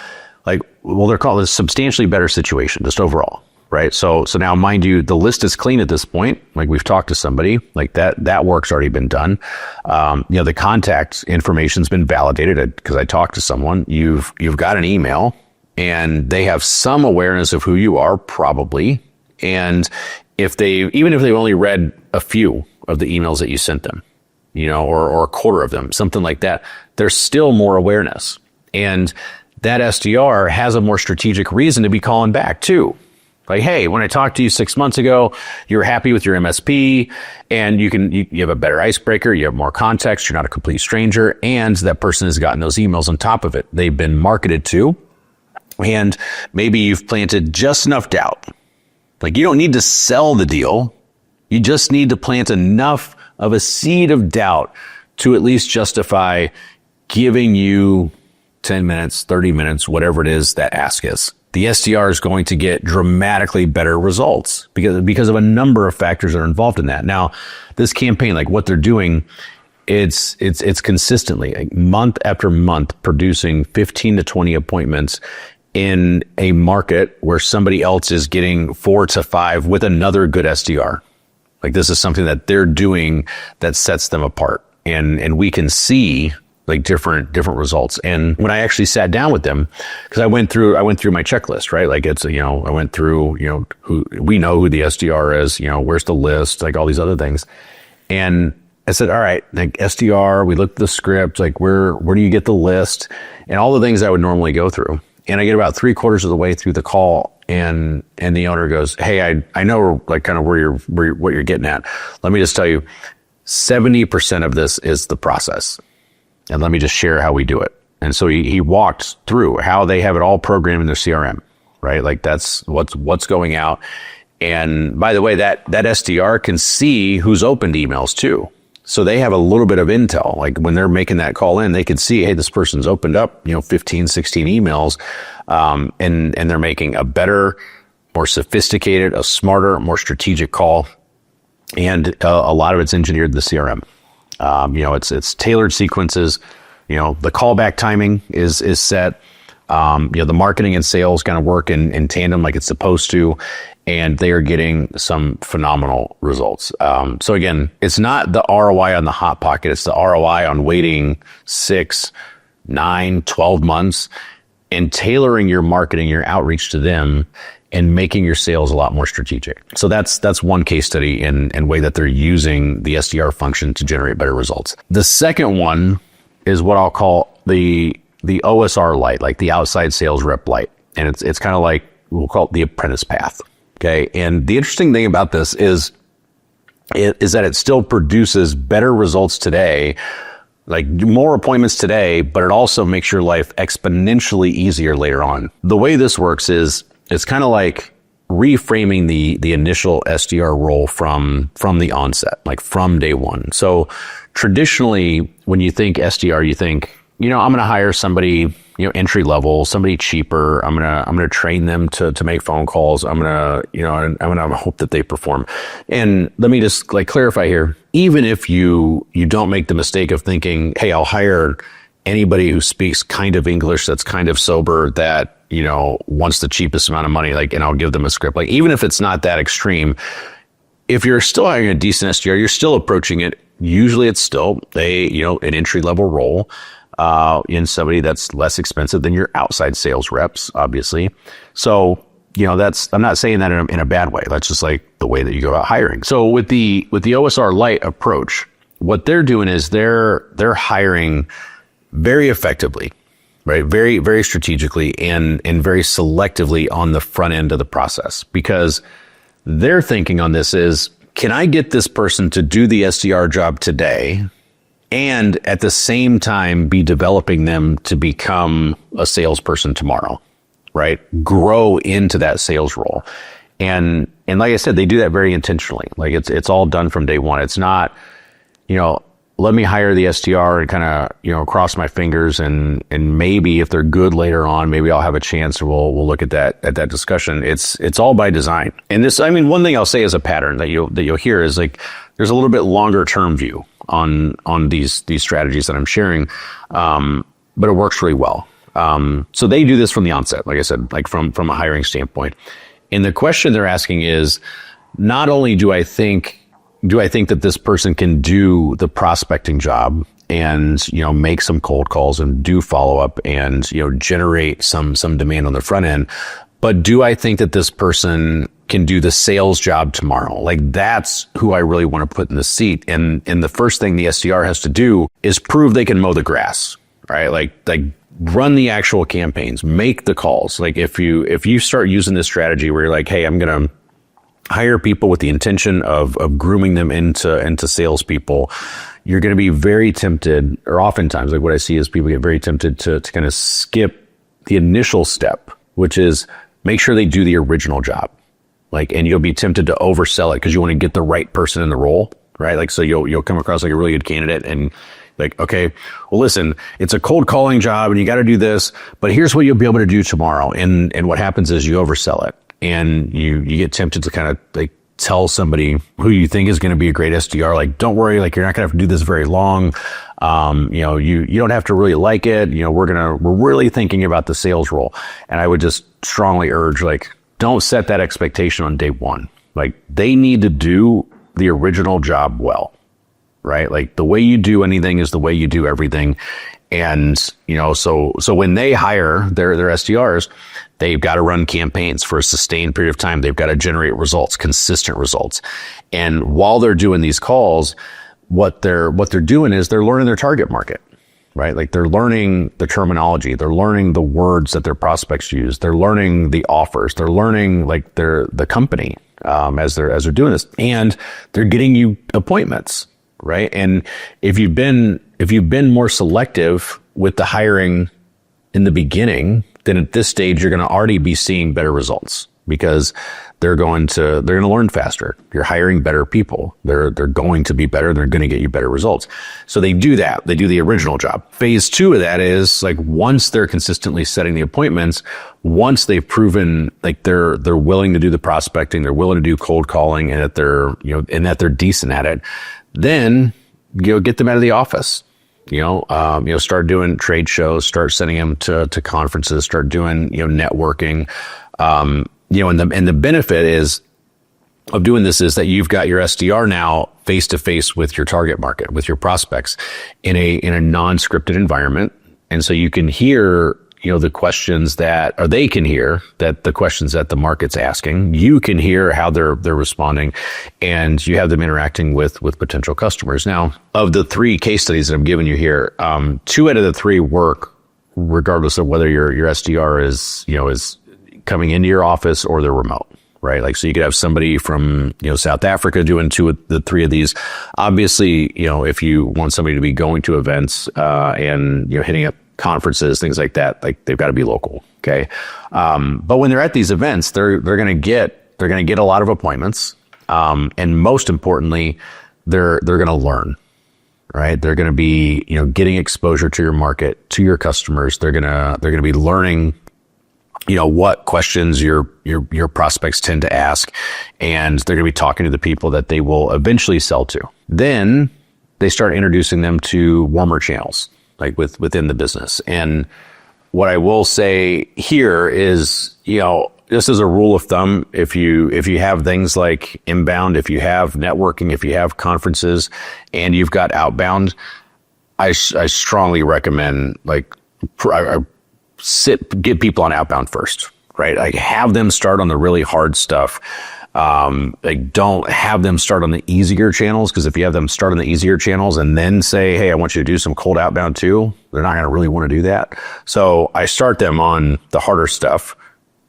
they're calling a substantially better situation just overall. Right. So now mind you, the list is clean at this point. Like we've talked to somebody like that work's already been done. The contact information's been validated because I talked to someone. You've got an email and they have some awareness of who you are probably. And even if they've only read a few of the emails that you sent them, or a quarter of them, something like that, there's still more awareness. And that SDR has a more strategic reason to be calling back too. Like, hey, when I talked to you 6 months ago, you were happy with your MSP and you have a better icebreaker. You have more context. You're not a complete stranger. And that person has gotten those emails on top of it. They've been marketed to, and maybe you've planted just enough doubt. Like you don't need to sell the deal. You just need to plant enough of a seed of doubt to at least justify giving you 10 minutes, 30 minutes, whatever it is that ask is. The SDR is going to get dramatically better results because of a number of factors that are involved in that. Now, this campaign, like what they're doing, it's consistently, like month after month, producing 15 to 20 appointments in a market where somebody else is getting 4 to 5 with another good SDR. Like this is something that they're doing that sets them apart. And we can see like different results. And when I actually sat down with them, because I went through my checklist, right? Like it's, I went through, who the SDR is, where's the list, like all these other things. And I said, all right, like SDR, we looked at the script, like where do you get the list and all the things I would normally go through. And I get about 3/4 of the way through the call and the owner goes, hey, I know like kind of what you're getting at. Let me just tell you, 70% of this is the process. And let me just share how we do it. And so he walked through how they have it all programmed in their CRM, right? Like that's what's going out. And by the way, that SDR can see who's opened emails too. So they have a little bit of intel. Like when they're making that call in, they can see, hey, this person's opened up, 15, 16 emails. And they're making a better, more sophisticated, a smarter, more strategic call. And a lot of it's engineered in the CRM. It's tailored sequences. The callback timing is set. The marketing and sales kind of work in tandem like it's supposed to, and they are getting some phenomenal results. So again, it's not the ROI on the hot pocket. It's the ROI on waiting 6, 9, 12 months and tailoring your marketing, your outreach to them and making your sales a lot more strategic. So that's one case study in way that they're using the SDR function to generate better results. The second one is what I'll call the OSR Lite, like the outside sales rep Lite. And it's kind of like, we'll call it the apprentice path. Okay. And the interesting thing about this is that it still produces better results today, like more appointments today, but it also makes your life exponentially easier later on. The way this works is it's kind of like reframing the initial SDR role from the onset, like from day one. So traditionally, when you think SDR, you think, I'm going to hire somebody, entry level, somebody cheaper. I'm going to train them to make phone calls. I'm going to hope that they perform. And let me just like clarify here. Even if you don't make the mistake of thinking, hey, I'll hire anybody who speaks kind of English, that's kind of sober, that, wants the cheapest amount of money, like, and I'll give them a script. Like, even if it's not that extreme, if you're still hiring a decent SDR, you're still approaching it. Usually it's still an entry level role. In somebody that's less expensive than your outside sales reps, obviously. So, I'm not saying that in a bad way. That's just like the way that you go about hiring. So with the OSR Lite approach, what they're doing is they're hiring very effectively, right? Very, very strategically and very selectively on the front end of the process, because their thinking on this is, can I get this person to do the SDR job today and at the same time be developing them to become a salesperson tomorrow, right? Grow into that sales role. And like I said, they do that very intentionally. Like it's all done from day one. It's not, let me hire the SDR and kind of, cross my fingers and maybe if they're good later on, maybe I'll have a chance or we'll look at that discussion. It's all by design. And one thing I'll say as a pattern that you'll hear is like, there's a little bit longer term view on these strategies that I'm sharing. But it works really well. So they do this from the onset, like I said, like from a hiring standpoint. And the question they're asking is, not only do I think that this person can do the prospecting job and, make some cold calls and do follow up and, generate some demand on the front end, but do I think that this person can do the sales job tomorrow? Like that's who I really want to put in the seat. And the first thing the SDR has to do is prove they can mow the grass, right? Like run the actual campaigns, make the calls. Like if you start using this strategy where you're like, hey, I'm going to hire people with the intention of grooming them into salespeople, you're going to be very tempted, or oftentimes, like what I see is people get very tempted to kind of skip the initial step, which is make sure they do the original job. Like, and you'll be tempted to oversell it because you want to get the right person in the role, right? Like, so you'll come across like a really good candidate and like, okay, well, listen, it's a cold calling job and you got to do this, but here's what you'll be able to do tomorrow. And what happens is you oversell it. And you get tempted to kind of like tell somebody who you think is going to be a great SDR, like, don't worry, like you're not going to have to do this very long. You don't have to really like it. We're really thinking about the sales role. And I would just strongly urge, like, don't set that expectation on day one. Like, they need to do the original job well, right? Like, the way you do anything is the way you do everything. And, so when they hire their SDRs, they've got to run campaigns for a sustained period of time. They've got to generate results, consistent results. And while they're doing these calls, what they're doing is they're learning their target market, right? Like, they're learning the terminology. They're learning the words that their prospects use. They're learning the offers. They're learning, like, the company, as they're doing this, and they're getting you appointments, right? And if you've been more selective with the hiring in the beginning, then at this stage you're going to already be seeing better results, because they're going to learn faster. You're hiring better people. They're going to be better. They're going to get you better results. So they do that. They do the original job. Phase 2 of that is, like, once they're consistently setting the appointments, once they've proven, like, they're willing to do the prospecting, they're willing to do cold calling, and that they're decent at it, then get them out of the office. Start doing trade shows, start sending them to conferences, start doing, networking. And the benefit of doing this is that you've got your SDR now face to face with your target market, with your prospects in a non-scripted environment. And so you can hear, the questions they can hear that the questions that the market's asking. You can hear how they're responding, and you have them interacting with potential customers. Now, of the 3 case studies that I'm giving you here, 2 out of the 3 work regardless of whether your SDR is coming into your office or they're remote, right? Like, so you could have somebody from, South Africa doing 2 of the 3 of these. Obviously, if you want somebody to be going to events, and, hitting up conferences, things like that, like, they've got to be local. Okay. But when they're at these events, they're going to get a lot of appointments. And most importantly, they're going to learn, right? They're going to be, getting exposure to your market, to your customers. They're going to be learning, what questions your prospects tend to ask, and they're going to be talking to the people that they will eventually sell to. Then they start introducing them to warmer channels, like within the business. And what I will say here is, just as a rule of thumb, if you have things like inbound, if you have networking, if you have conferences, and you've got outbound, I strongly recommend, like, get people on outbound first, right? Like, have them start on the really hard stuff. Like, don't have them start on the easier channels, because if you have them start on the easier channels and then say, hey, I want you to do some cold outbound too, they're not going to really want to do that. So I start them on the harder stuff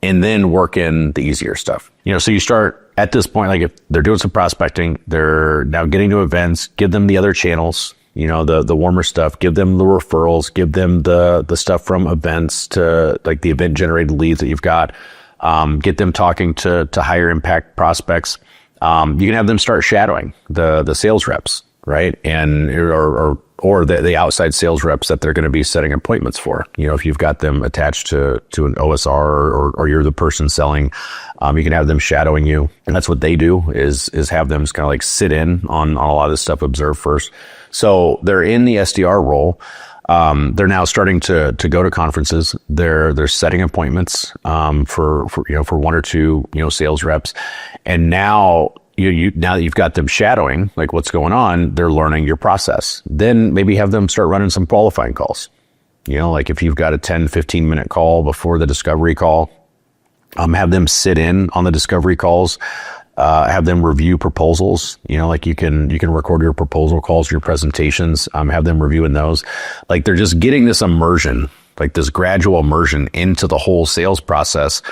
and then work in the easier stuff. So you start at this point, like, if they're doing some prospecting, they're now getting to events, give them the other channels, the warmer stuff, give them the referrals, give them the stuff from events, to, like, the event generated leads that you've got. Get them talking to higher impact prospects. You can have them start shadowing the sales reps, right? And, or the outside sales reps that they're going to be setting appointments for. If you've got them attached to an OSR, or you're the person selling, you can have them shadowing you. And that's what they do, is have them just kind of, like, sit in on a lot of this stuff, observe first. So they're in the SDR role. They're now starting to go to conferences. They're setting appointments, for 1 or 2, sales reps. And now now that you've got them shadowing, like, what's going on, they're learning your process. Then maybe have them start running some qualifying calls. Like, if you've got a 10, 15 minute call before the discovery call, have them sit in on the discovery calls. Have them review proposals. Like, you can record your proposal calls, your presentations, have them reviewing those. Like, they're just getting this immersion, like this gradual immersion into the whole sales process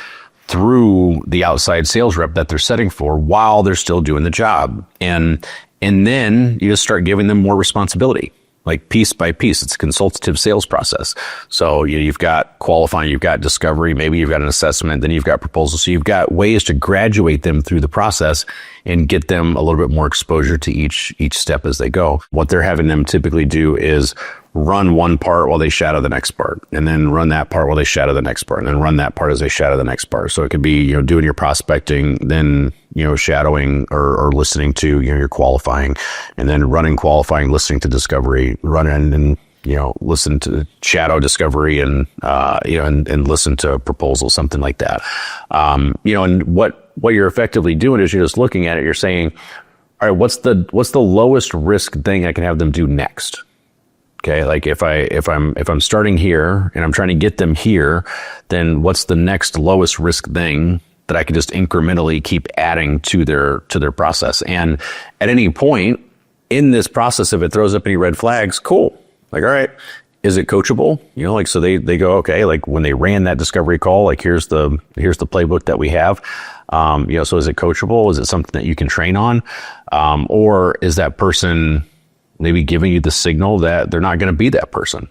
through the outside sales rep that they're setting for while they're still doing the job. And then you just start giving them more responsibility. Like, piece by piece, it's a consultative sales process. So you've got qualifying, you've got discovery, maybe you've got an assessment, then you've got proposals. So you've got ways to graduate them through the process and get them a little bit more exposure to each step as they go. What they're having them typically do is run one part while they shadow the next part, and then run that part while they shadow the next part, and then run that part as they shadow the next part. So it could be, doing your prospecting, then, shadowing or listening to, your qualifying, and then running qualifying, listening to discovery, running and, listen to shadow discovery and, and listen to proposal, something like that. And what you're effectively doing is you're just looking at it. You're saying, all right, what's the lowest risk thing I can have them do next? Okay. Like if I'm starting here and I'm trying to get them here, then what's the next lowest risk thing that I can just incrementally keep adding to their process? And at any point in this process, if it throws up any red flags, cool. Like, all right, is it coachable? So they go, okay, like when they ran that discovery call, like here's the playbook that we have. So is it coachable? Is it something that you can train on? Or is that person maybe giving you the signal that they're not going to be that person?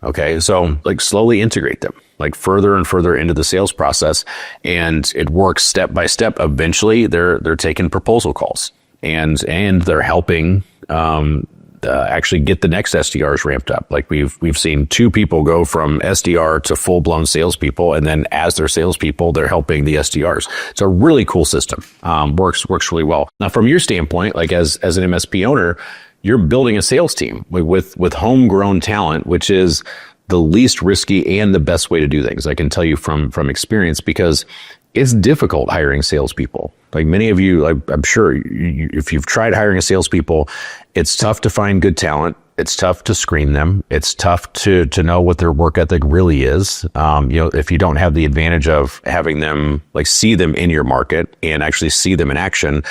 Okay. So like slowly integrate them like further and further into the sales process, and it works step by step. Eventually they're taking proposal calls and they're helping, actually get the next SDRs ramped up. Like we've seen 2 people go from SDR to full blown salespeople, and then as they're salespeople, they're helping the SDRs. It's a really cool system. Works really well. Now, from your standpoint, like as an MSP owner, you're building a sales team with homegrown talent, which is the least risky and the best way to do things. I can tell you from experience, because it's difficult hiring salespeople. Like many of you, I'm sure if you've tried hiring salespeople, it's tough to find good talent. It's tough to screen them. It's tough to know what their work ethic really is. If you don't have the advantage of having them like see them in your market and actually see them in action,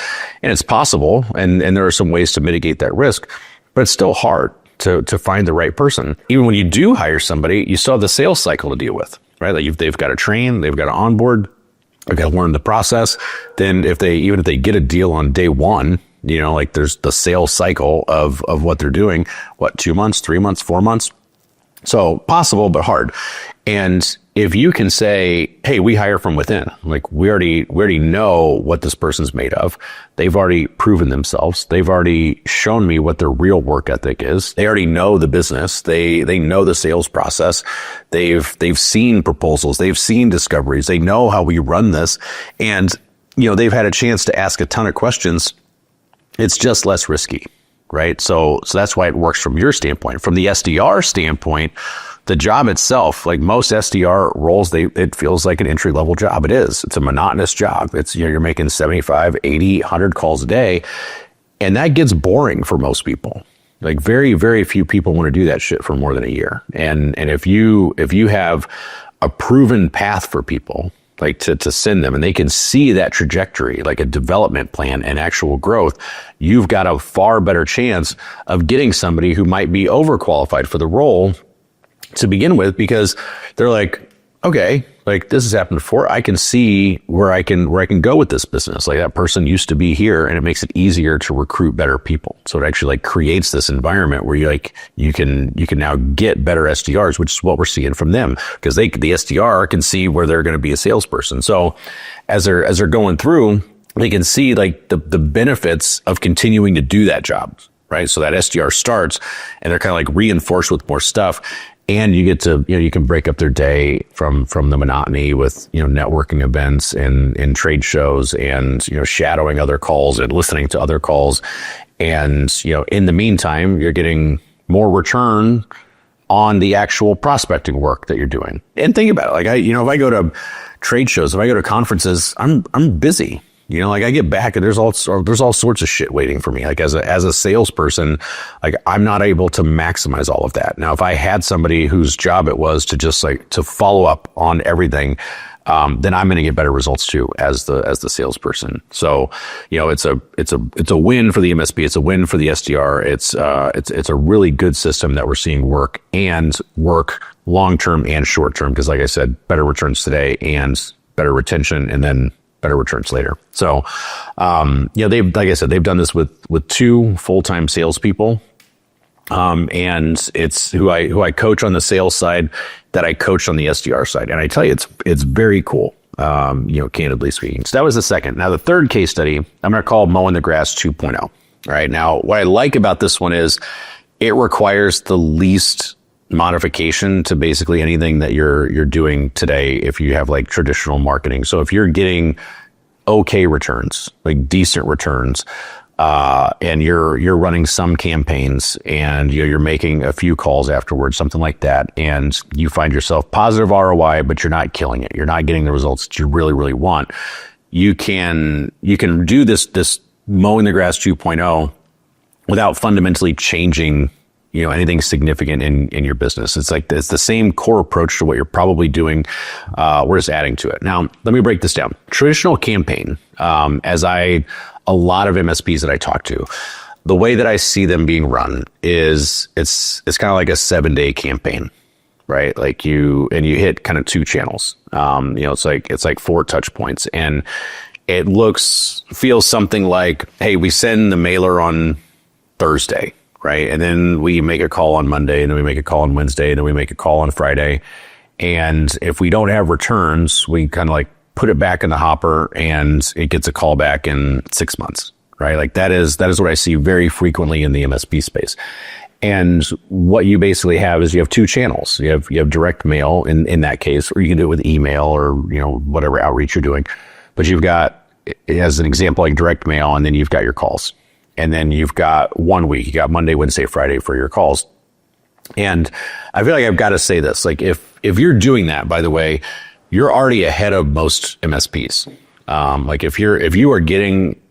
and it's possible. And there are some ways to mitigate that risk, but it's still hard to find the right person. Even when you do hire somebody, you still have the sales cycle to deal with, right? Like they've got to train, they've got to onboard, they've got to learn the process. Then if they get a deal on day one, like there's the sales cycle of what they're doing, 2 months, 3 months, 4 months. So possible, but hard. And if you can say, hey, we hire from within, like we already know what this person's made of. They've already proven themselves. They've already shown me what their real work ethic is. They already know the business. They know the sales process. They've seen proposals. They've seen discoveries. They know how we run this. And, they've had a chance to ask a ton of questions. It's just less risky, right? So that's why it works from your standpoint. From the SDR standpoint, the job itself, like most SDR roles, it feels like an entry-level job. It is. It's a monotonous job. It's, you're making 75, 80, 100 calls a day. And that gets boring for most people. Like very, very few people want to do that shit for more than a year. And if you have a proven path for people, like to send them, and they can see that trajectory, like a development plan and actual growth, you've got a far better chance of getting somebody who might be overqualified for the role to begin with, because they're like, okay, like this has happened before. I can see where I can go with this business. Like that person used to be here, and it makes it easier to recruit better people. So it actually like creates this environment where you can now get better SDRs, which is what we're seeing from them, because the SDR can see where they're going to be a salesperson. So as they're going through, they can see like the benefits of continuing to do that job, right? So that SDR starts, and they're kind of like reinforced with more stuff. And you get to, you can break up their day from the monotony with, networking events and trade shows and, shadowing other calls and listening to other calls. And, in the meantime, you're getting more return on the actual prospecting work that you're doing. And think about it. Like if I go to trade shows, if I go to conferences, I'm busy. I get back and there's all sorts of shit waiting for me. Like as a salesperson, like I'm not able to maximize all of that. Now, if I had somebody whose job it was to just like to follow up on everything, then I'm going to get better results too as the salesperson. So, it's a win for the MSP. It's a win for the SDR. It's a really good system that we're seeing work long-term and short-term. Because like I said, better returns today and better retention, and then better returns later. So, like I said, they've done this with 2 full-time salespeople. And it's who I coach on the sales side that I coach on the SDR side. And I tell you, it's very cool. Candidly speaking. So that was the second. Now the third case study, I'm going to call Mowing the Grass 2.0. All right. Now what I like about this one is it requires the least modification to basically anything that you're doing today if you have like traditional marketing. So if you're getting okay returns, like decent returns, and you're running some campaigns and you're making a few calls afterwards, something like that, and you find yourself positive ROI, but you're not killing it. You're not getting the results that you really, really want. You can do this mowing the grass 2.0 without fundamentally changing anything significant in your business. It's the same core approach to what you're probably doing. We're just adding to it. Now, let me break this down. Traditional campaign, a lot of MSPs that I talk to, the way that I see them being run is it's kind of like a 7-day campaign, right? Like you hit kind of 2 channels. It's like 4 touch points, and it feels something like, hey, we send the mailer on Thursday, right? And then we make a call on Monday, and then we make a call on Wednesday, and then we make a call on Friday. And if we don't have returns, we kind of like put it back in the hopper, and it gets a call back in 6 months, right? Like that is what I see very frequently in the MSP space. And what you basically have is you have 2 channels. You have direct mail in that case, or you can do it with email or whatever outreach you're doing. But you've got, as an example, like direct mail, and then you've got your calls. And then you've got 1 week. You got Monday, Wednesday, Friday for your calls. And I feel like I've got to say this. Like if you're doing that, by the way, you're already ahead of most MSPs. Like if you are getting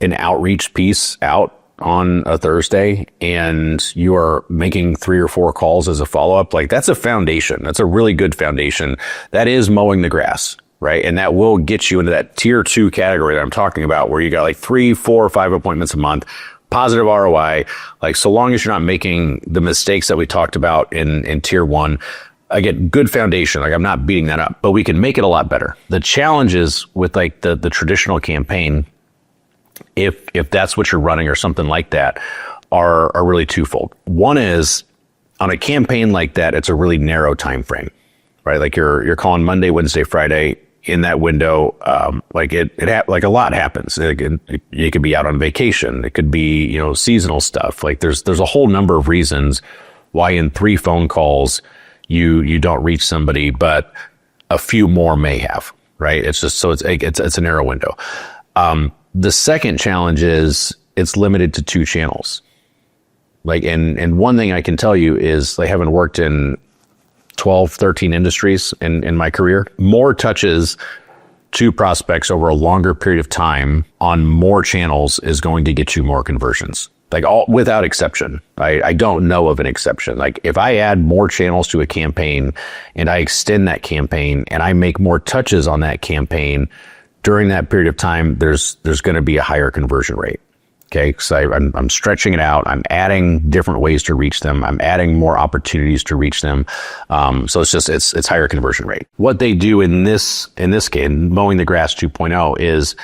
an outreach piece out on a Thursday and you are making 3 or 4 calls as a follow-up, like that's a foundation. That's a really good foundation. That is mowing the grass, right? And that will get you into that tier 2 category that I'm talking about, where you got like 3, 4, 5 appointments a month, positive ROI. Like so long as you're not making the mistakes that we talked about in tier 1, I get good foundation. Like I'm not beating that up, but we can make it a lot better. The challenges with like the traditional campaign, if that's what you're running or something like that, are really twofold. One is, on a campaign like that, it's a really narrow time frame, right? Like you're calling Monday, Wednesday, Friday. In that window, like a lot happens. You could be out on vacation. It could be seasonal stuff. Like there's a whole number of reasons why in 3 phone calls you don't reach somebody, but a few more may have, right? It's just, so it's a narrow window. The second challenge is it's limited to 2 channels. Like, and one thing I can tell you is, like, having worked in 12, 13 industries in my career, more touches to prospects over a longer period of time on more channels is going to get you more conversions. Like without exception. I don't know of an exception. Like if I add more channels to a campaign and I extend that campaign and I make more touches on that campaign during that period of time, there's going to be a higher conversion rate. Okay. So I'm stretching it out. I'm adding different ways to reach them. I'm adding more opportunities to reach them. So it's higher conversion rate. What they do in this case, Mowing the Grass 2.0, is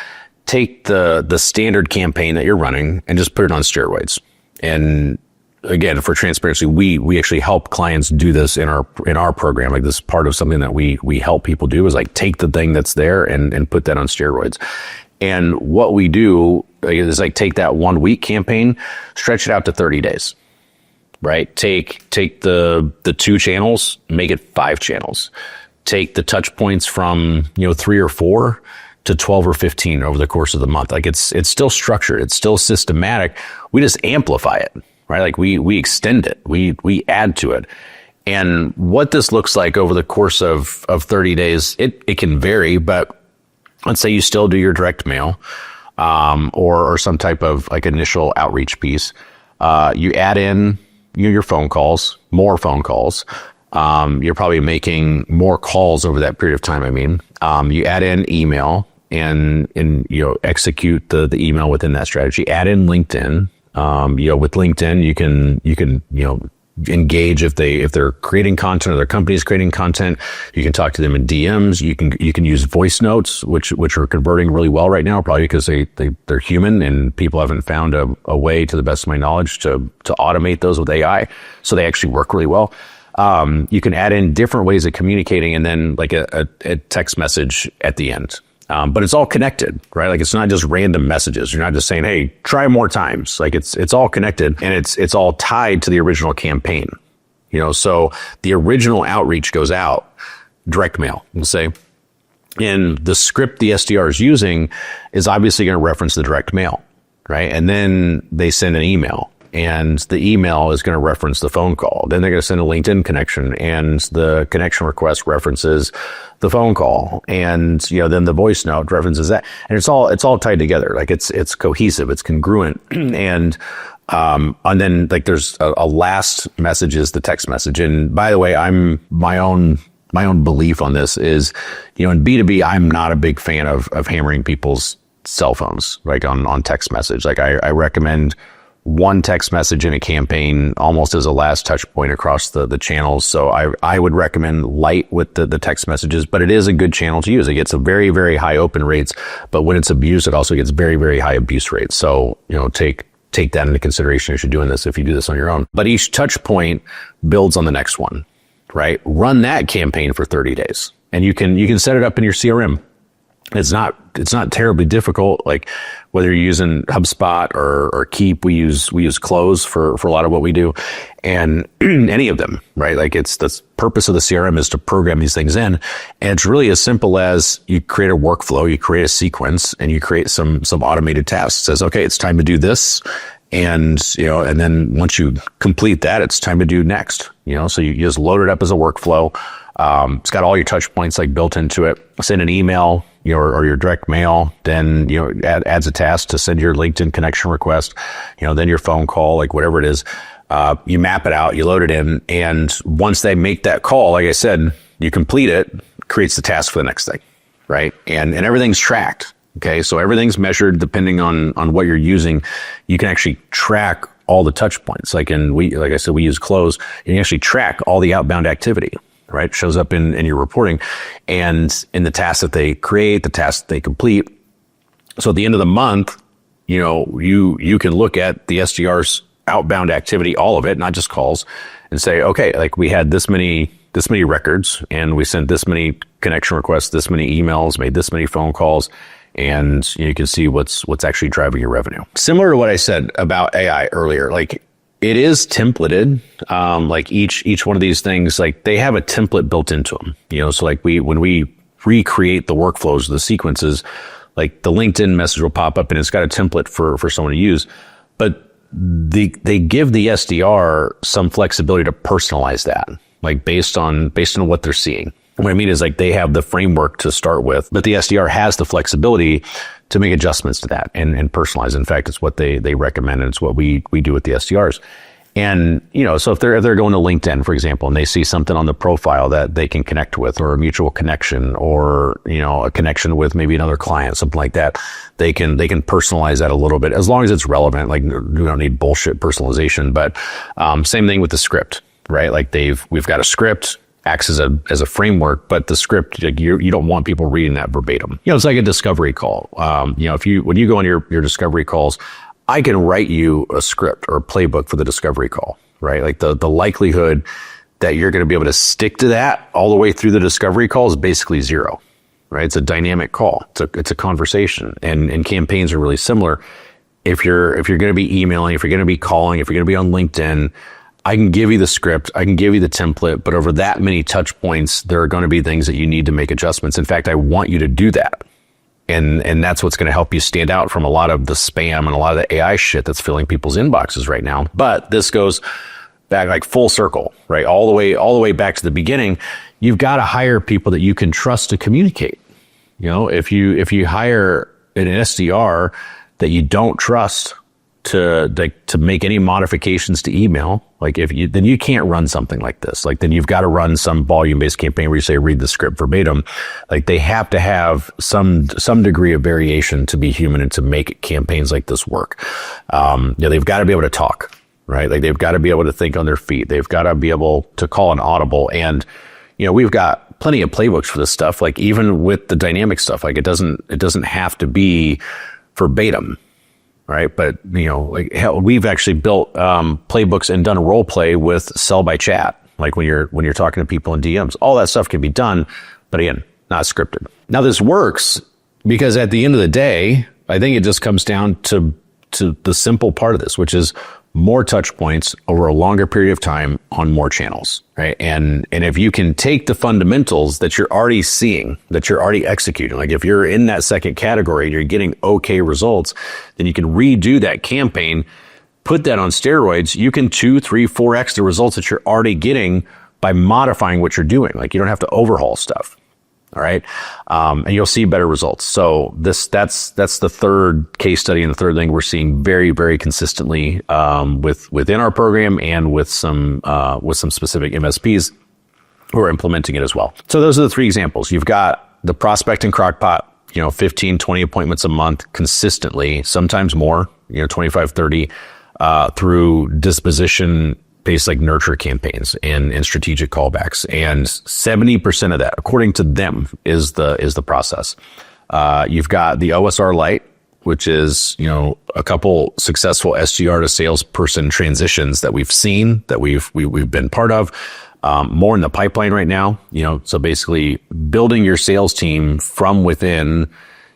take the standard campaign that you're running and just put it on steroids. And again, for transparency, we actually help clients do this in our program. Like, this is part of something that we help people do, is like take the thing that's there and put that on steroids. And what we do is like take that 1 week campaign, stretch it out to 30 days, right? Take the 2 channels, make it 5 channels. Take the touch points from 3 or 4 to 12 or 15 over the course of the month. Like it's still structured. It's still systematic. We just amplify it, right? Like we extend it. We add to it. And what this looks like over the course of 30 days, it can vary, but let's say you still do your direct mail, or some type of like initial outreach piece. You add in your phone calls, more phone calls. You're probably making more calls over that period of time. I mean, you add in email and execute the email within that strategy. Add in LinkedIn. With LinkedIn, you can engage if they're creating content or their company's creating content. You can talk to them in DMs. You can use voice notes, which are converting really well right now, probably because they're human and people haven't found a way, to the best of my knowledge, to automate those with AI. So they actually work really well. You can add in different ways of communicating, and then like a text message at the end. But it's all connected, right? Like it's not just random messages. You're not just saying, hey, try more times. Like it's all connected, and it's all tied to the original campaign. So the original outreach goes out, direct mail, we'll say. And the script the SDR is using is obviously going to reference the direct mail, right? And then they send an email, and the email is going to reference the phone call. Then they're going to send a LinkedIn connection, and the connection request references the phone call. And, then the voice note references that. And it's all tied together. Like it's cohesive, it's congruent. And then like there's a last message is the text message. And by the way, my own belief on this is, in B2B, I'm not a big fan of hammering people's cell phones, like on text message. Like I recommend one text message in a campaign almost as a last touch point across the channels. So I would recommend Lite with the text messages, but it is a good channel to use. It gets a very, very high open rates, but when it's abused, it also gets very, very high abuse rates. So, take that into consideration as you're doing this, if you do this on your own. But each touch point builds on the next one, right? Run that campaign for 30 days, and you can set it up in your CRM. It's not terribly difficult. Like whether you're using HubSpot or Keep, we use Close for a lot of what we do, and any of them, right? Like it's the purpose of the CRM is to program these things in, and it's really as simple as you create a workflow, you create a sequence, and you create some automated tasks. It says, okay, it's time to do this. And, and then once you complete that, it's time to do next, so you just load it up as a workflow. It's got all your touch points like built into it. Send an email, or your direct mail, then, adds a task to send your LinkedIn connection request, then your phone call, like whatever it is. You map it out, you load it in. And once they make that call, like I said, you complete it, creates the task for the next thing, right? And everything's tracked. Okay. So everything's measured depending on what you're using. You can actually track all the touch points. Like I said, we use Close. You can actually track all the outbound activity, right? It shows up in your reporting and in the tasks that they create, the tasks that they complete. So at the end of the month, you can look at the SDR's outbound activity, all of it, not just calls, and say, okay, like we had this many records, and we sent this many connection requests, this many emails, made this many phone calls. And you can see what's actually driving your revenue. Similar to what I said about AI earlier, like it is templated. Like each one of these things, like they have a template built into them. So like when we recreate the workflows, the sequences, like the LinkedIn message will pop up and it's got a template for someone to use. But they give the SDR some flexibility to personalize that, like based on what they're seeing. What I mean is like they have the framework to start with, but the SDR has the flexibility to make adjustments to that and personalize. In fact, it's what they recommend, and it's what we do with the SDRs. And, so if they're going to LinkedIn, for example, and they see something on the profile that they can connect with, or a mutual connection, or, a connection with maybe another client, something like that, they can personalize that a little bit as long as it's relevant. Like we don't need bullshit personalization, but, same thing with the script, right? Like we've got a script, acts as a framework, but the script, like you don't want people reading that verbatim. It's like a discovery call. When you go on your discovery calls, I can write you a script or a playbook for the discovery call, right? Like the likelihood that you're going to be able to stick to that all the way through the discovery call is basically zero, right? It's a dynamic call. It's a conversation, and campaigns are really similar. If you're going to be emailing, if you're going to be calling, if you're going to be on LinkedIn, I can give you the script, I can give you the template, but over that many touch points, there are going to be things that you need to make adjustments. In fact, I want you to do that. And that's what's going to help you stand out from a lot of the spam and a lot of the AI shit that's filling people's inboxes right now. But this goes back like full circle, right? All the way back to the beginning. You've got to hire people that you can trust to communicate. If you hire an SDR that you don't trust to make any modifications to email, then you can't run something like this. Like then you've got to run some volume-based campaign where you say read the script verbatim. Like they have to have some degree of variation to be human and to make campaigns like this work. They've got to be able to talk, right? Like they've got to be able to think on their feet. They've got to be able to call an audible. And we've got plenty of playbooks for this stuff. Like even with the dynamic stuff, like it doesn't have to be verbatim. Right. But, we've actually built playbooks and done a role play with sell by chat. Like when you're talking to people in DMs, all that stuff can be done, but again, not scripted. Now this works Because at the end of the day, I think it just comes down to the simple part of this, which is more touch points over a longer period of time on more channels, right? And if you can take the fundamentals that you're already seeing, that you're already executing, like if you're in that second category and you're getting okay results, then you can redo that campaign, put that on steroids. You can 2, 3, 4x the results that you're already getting by modifying what you're doing. Like you don't have to overhaul stuff. All right. And you'll see better results. So that's the third case study and the third thing we're seeing very, very consistently, within our program and with some specific MSPs who are implementing it as well. So those are the 3 examples. You've got the prospect and Crockpot, 15, 20 appointments a month consistently, sometimes more, 25, 30, through disposition based like nurture campaigns and strategic callbacks. And 70% of that, according to them, is the process. You've got the OSR Lite, which is, a couple successful SDR to salesperson transitions that we've seen, that we've been part of. More in the pipeline right now, so basically building your sales team from within,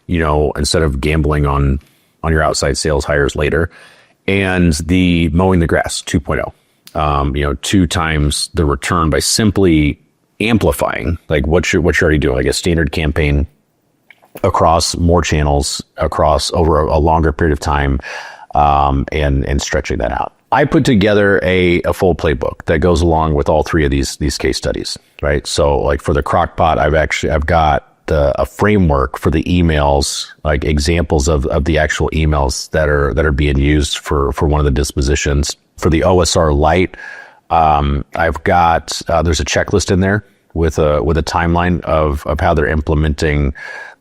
instead of gambling on your outside sales hires later. And the Mowing the Grass 2.0. 2 times the return by simply amplifying like what you're already doing, like a standard campaign across more channels, across over a longer period of time, and stretching that out. I put together a full playbook that goes along with all 3 of these case studies, right? So like for the Crockpot, I've got a framework for the emails, like examples of the actual emails that are being used for one of the dispositions. For the OSR Lite, I've got there's a checklist in there with a timeline of how they're implementing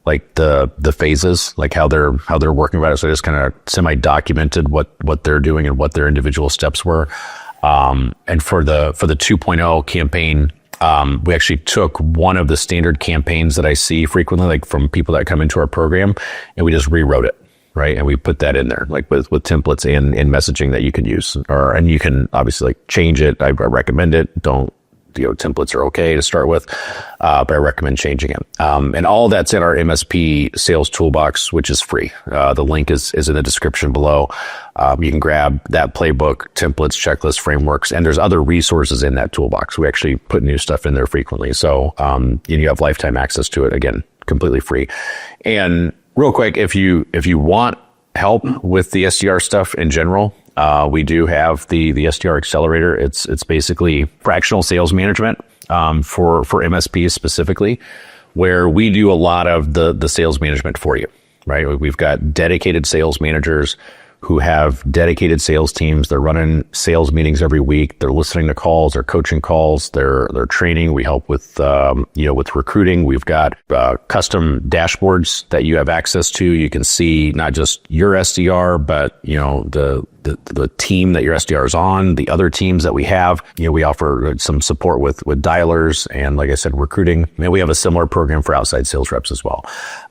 like the phases, like how they're working about it. So I just kind of semi-documented what they're doing and what their individual steps were. And for the 2.0 campaign, we actually took one of the standard campaigns that I see frequently, like from people that come into our program, and we just rewrote it. Right. And we put that in there, like with templates and messaging that you can use, and you can obviously like change it. I recommend it. Don't, templates are okay to start with, but I recommend changing it. And all that's in our MSP sales toolbox, which is free. The link is in the description below. You can grab that playbook, templates, checklists, frameworks, and there's other resources in that toolbox. We actually put new stuff in there frequently. So, you have lifetime access to it, again, completely free. And real quick, if you want help with the SDR stuff in general, we do have the SDR Accelerator. It's basically fractional sales management for MSPs specifically, where we do a lot of the sales management for you, right? We've got dedicated sales managers who have dedicated sales teams. They're running sales meetings every week. They're listening to calls, they're coaching calls, they're training. We help with, with recruiting. We've got custom dashboards that you have access to. You can see not just your SDR, but, the team that your SDR is on, the other teams that we have. We offer some support with dialers and, like I said, recruiting. And we have a similar program for outside sales reps as well.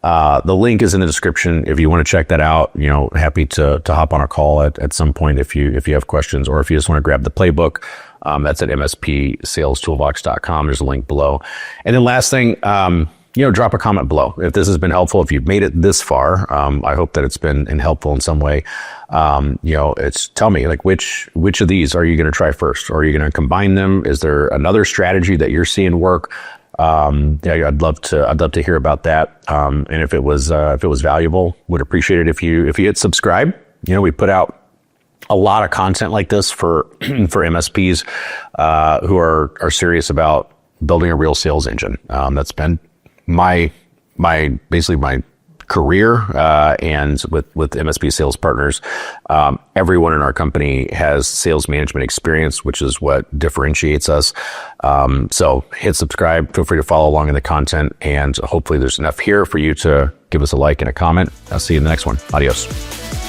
The link is in the description. If you want to check that out, happy to hop on a call at some point if you have questions, or if you just want to grab the playbook. That's at mspsalestoolbox.com. There's a link below. And then last thing, drop a comment below. If this has been helpful, if you've made it this far, I hope that it's been helpful in some way. Tell me, like, which of these are you going to try first? Or are you going to combine them? Is there another strategy that you're seeing work? I'd love to hear about that. And if it was valuable, would appreciate it if you hit subscribe. We put out a lot of content like this for MSPs, who are serious about building a real sales engine. That's been my career, and with MSP sales partners, everyone in our company has sales management experience, which is what differentiates us. So hit subscribe, feel free to follow along in the content, and hopefully there's enough here for you to give us a like and a comment. I'll see you in the next one. Adios.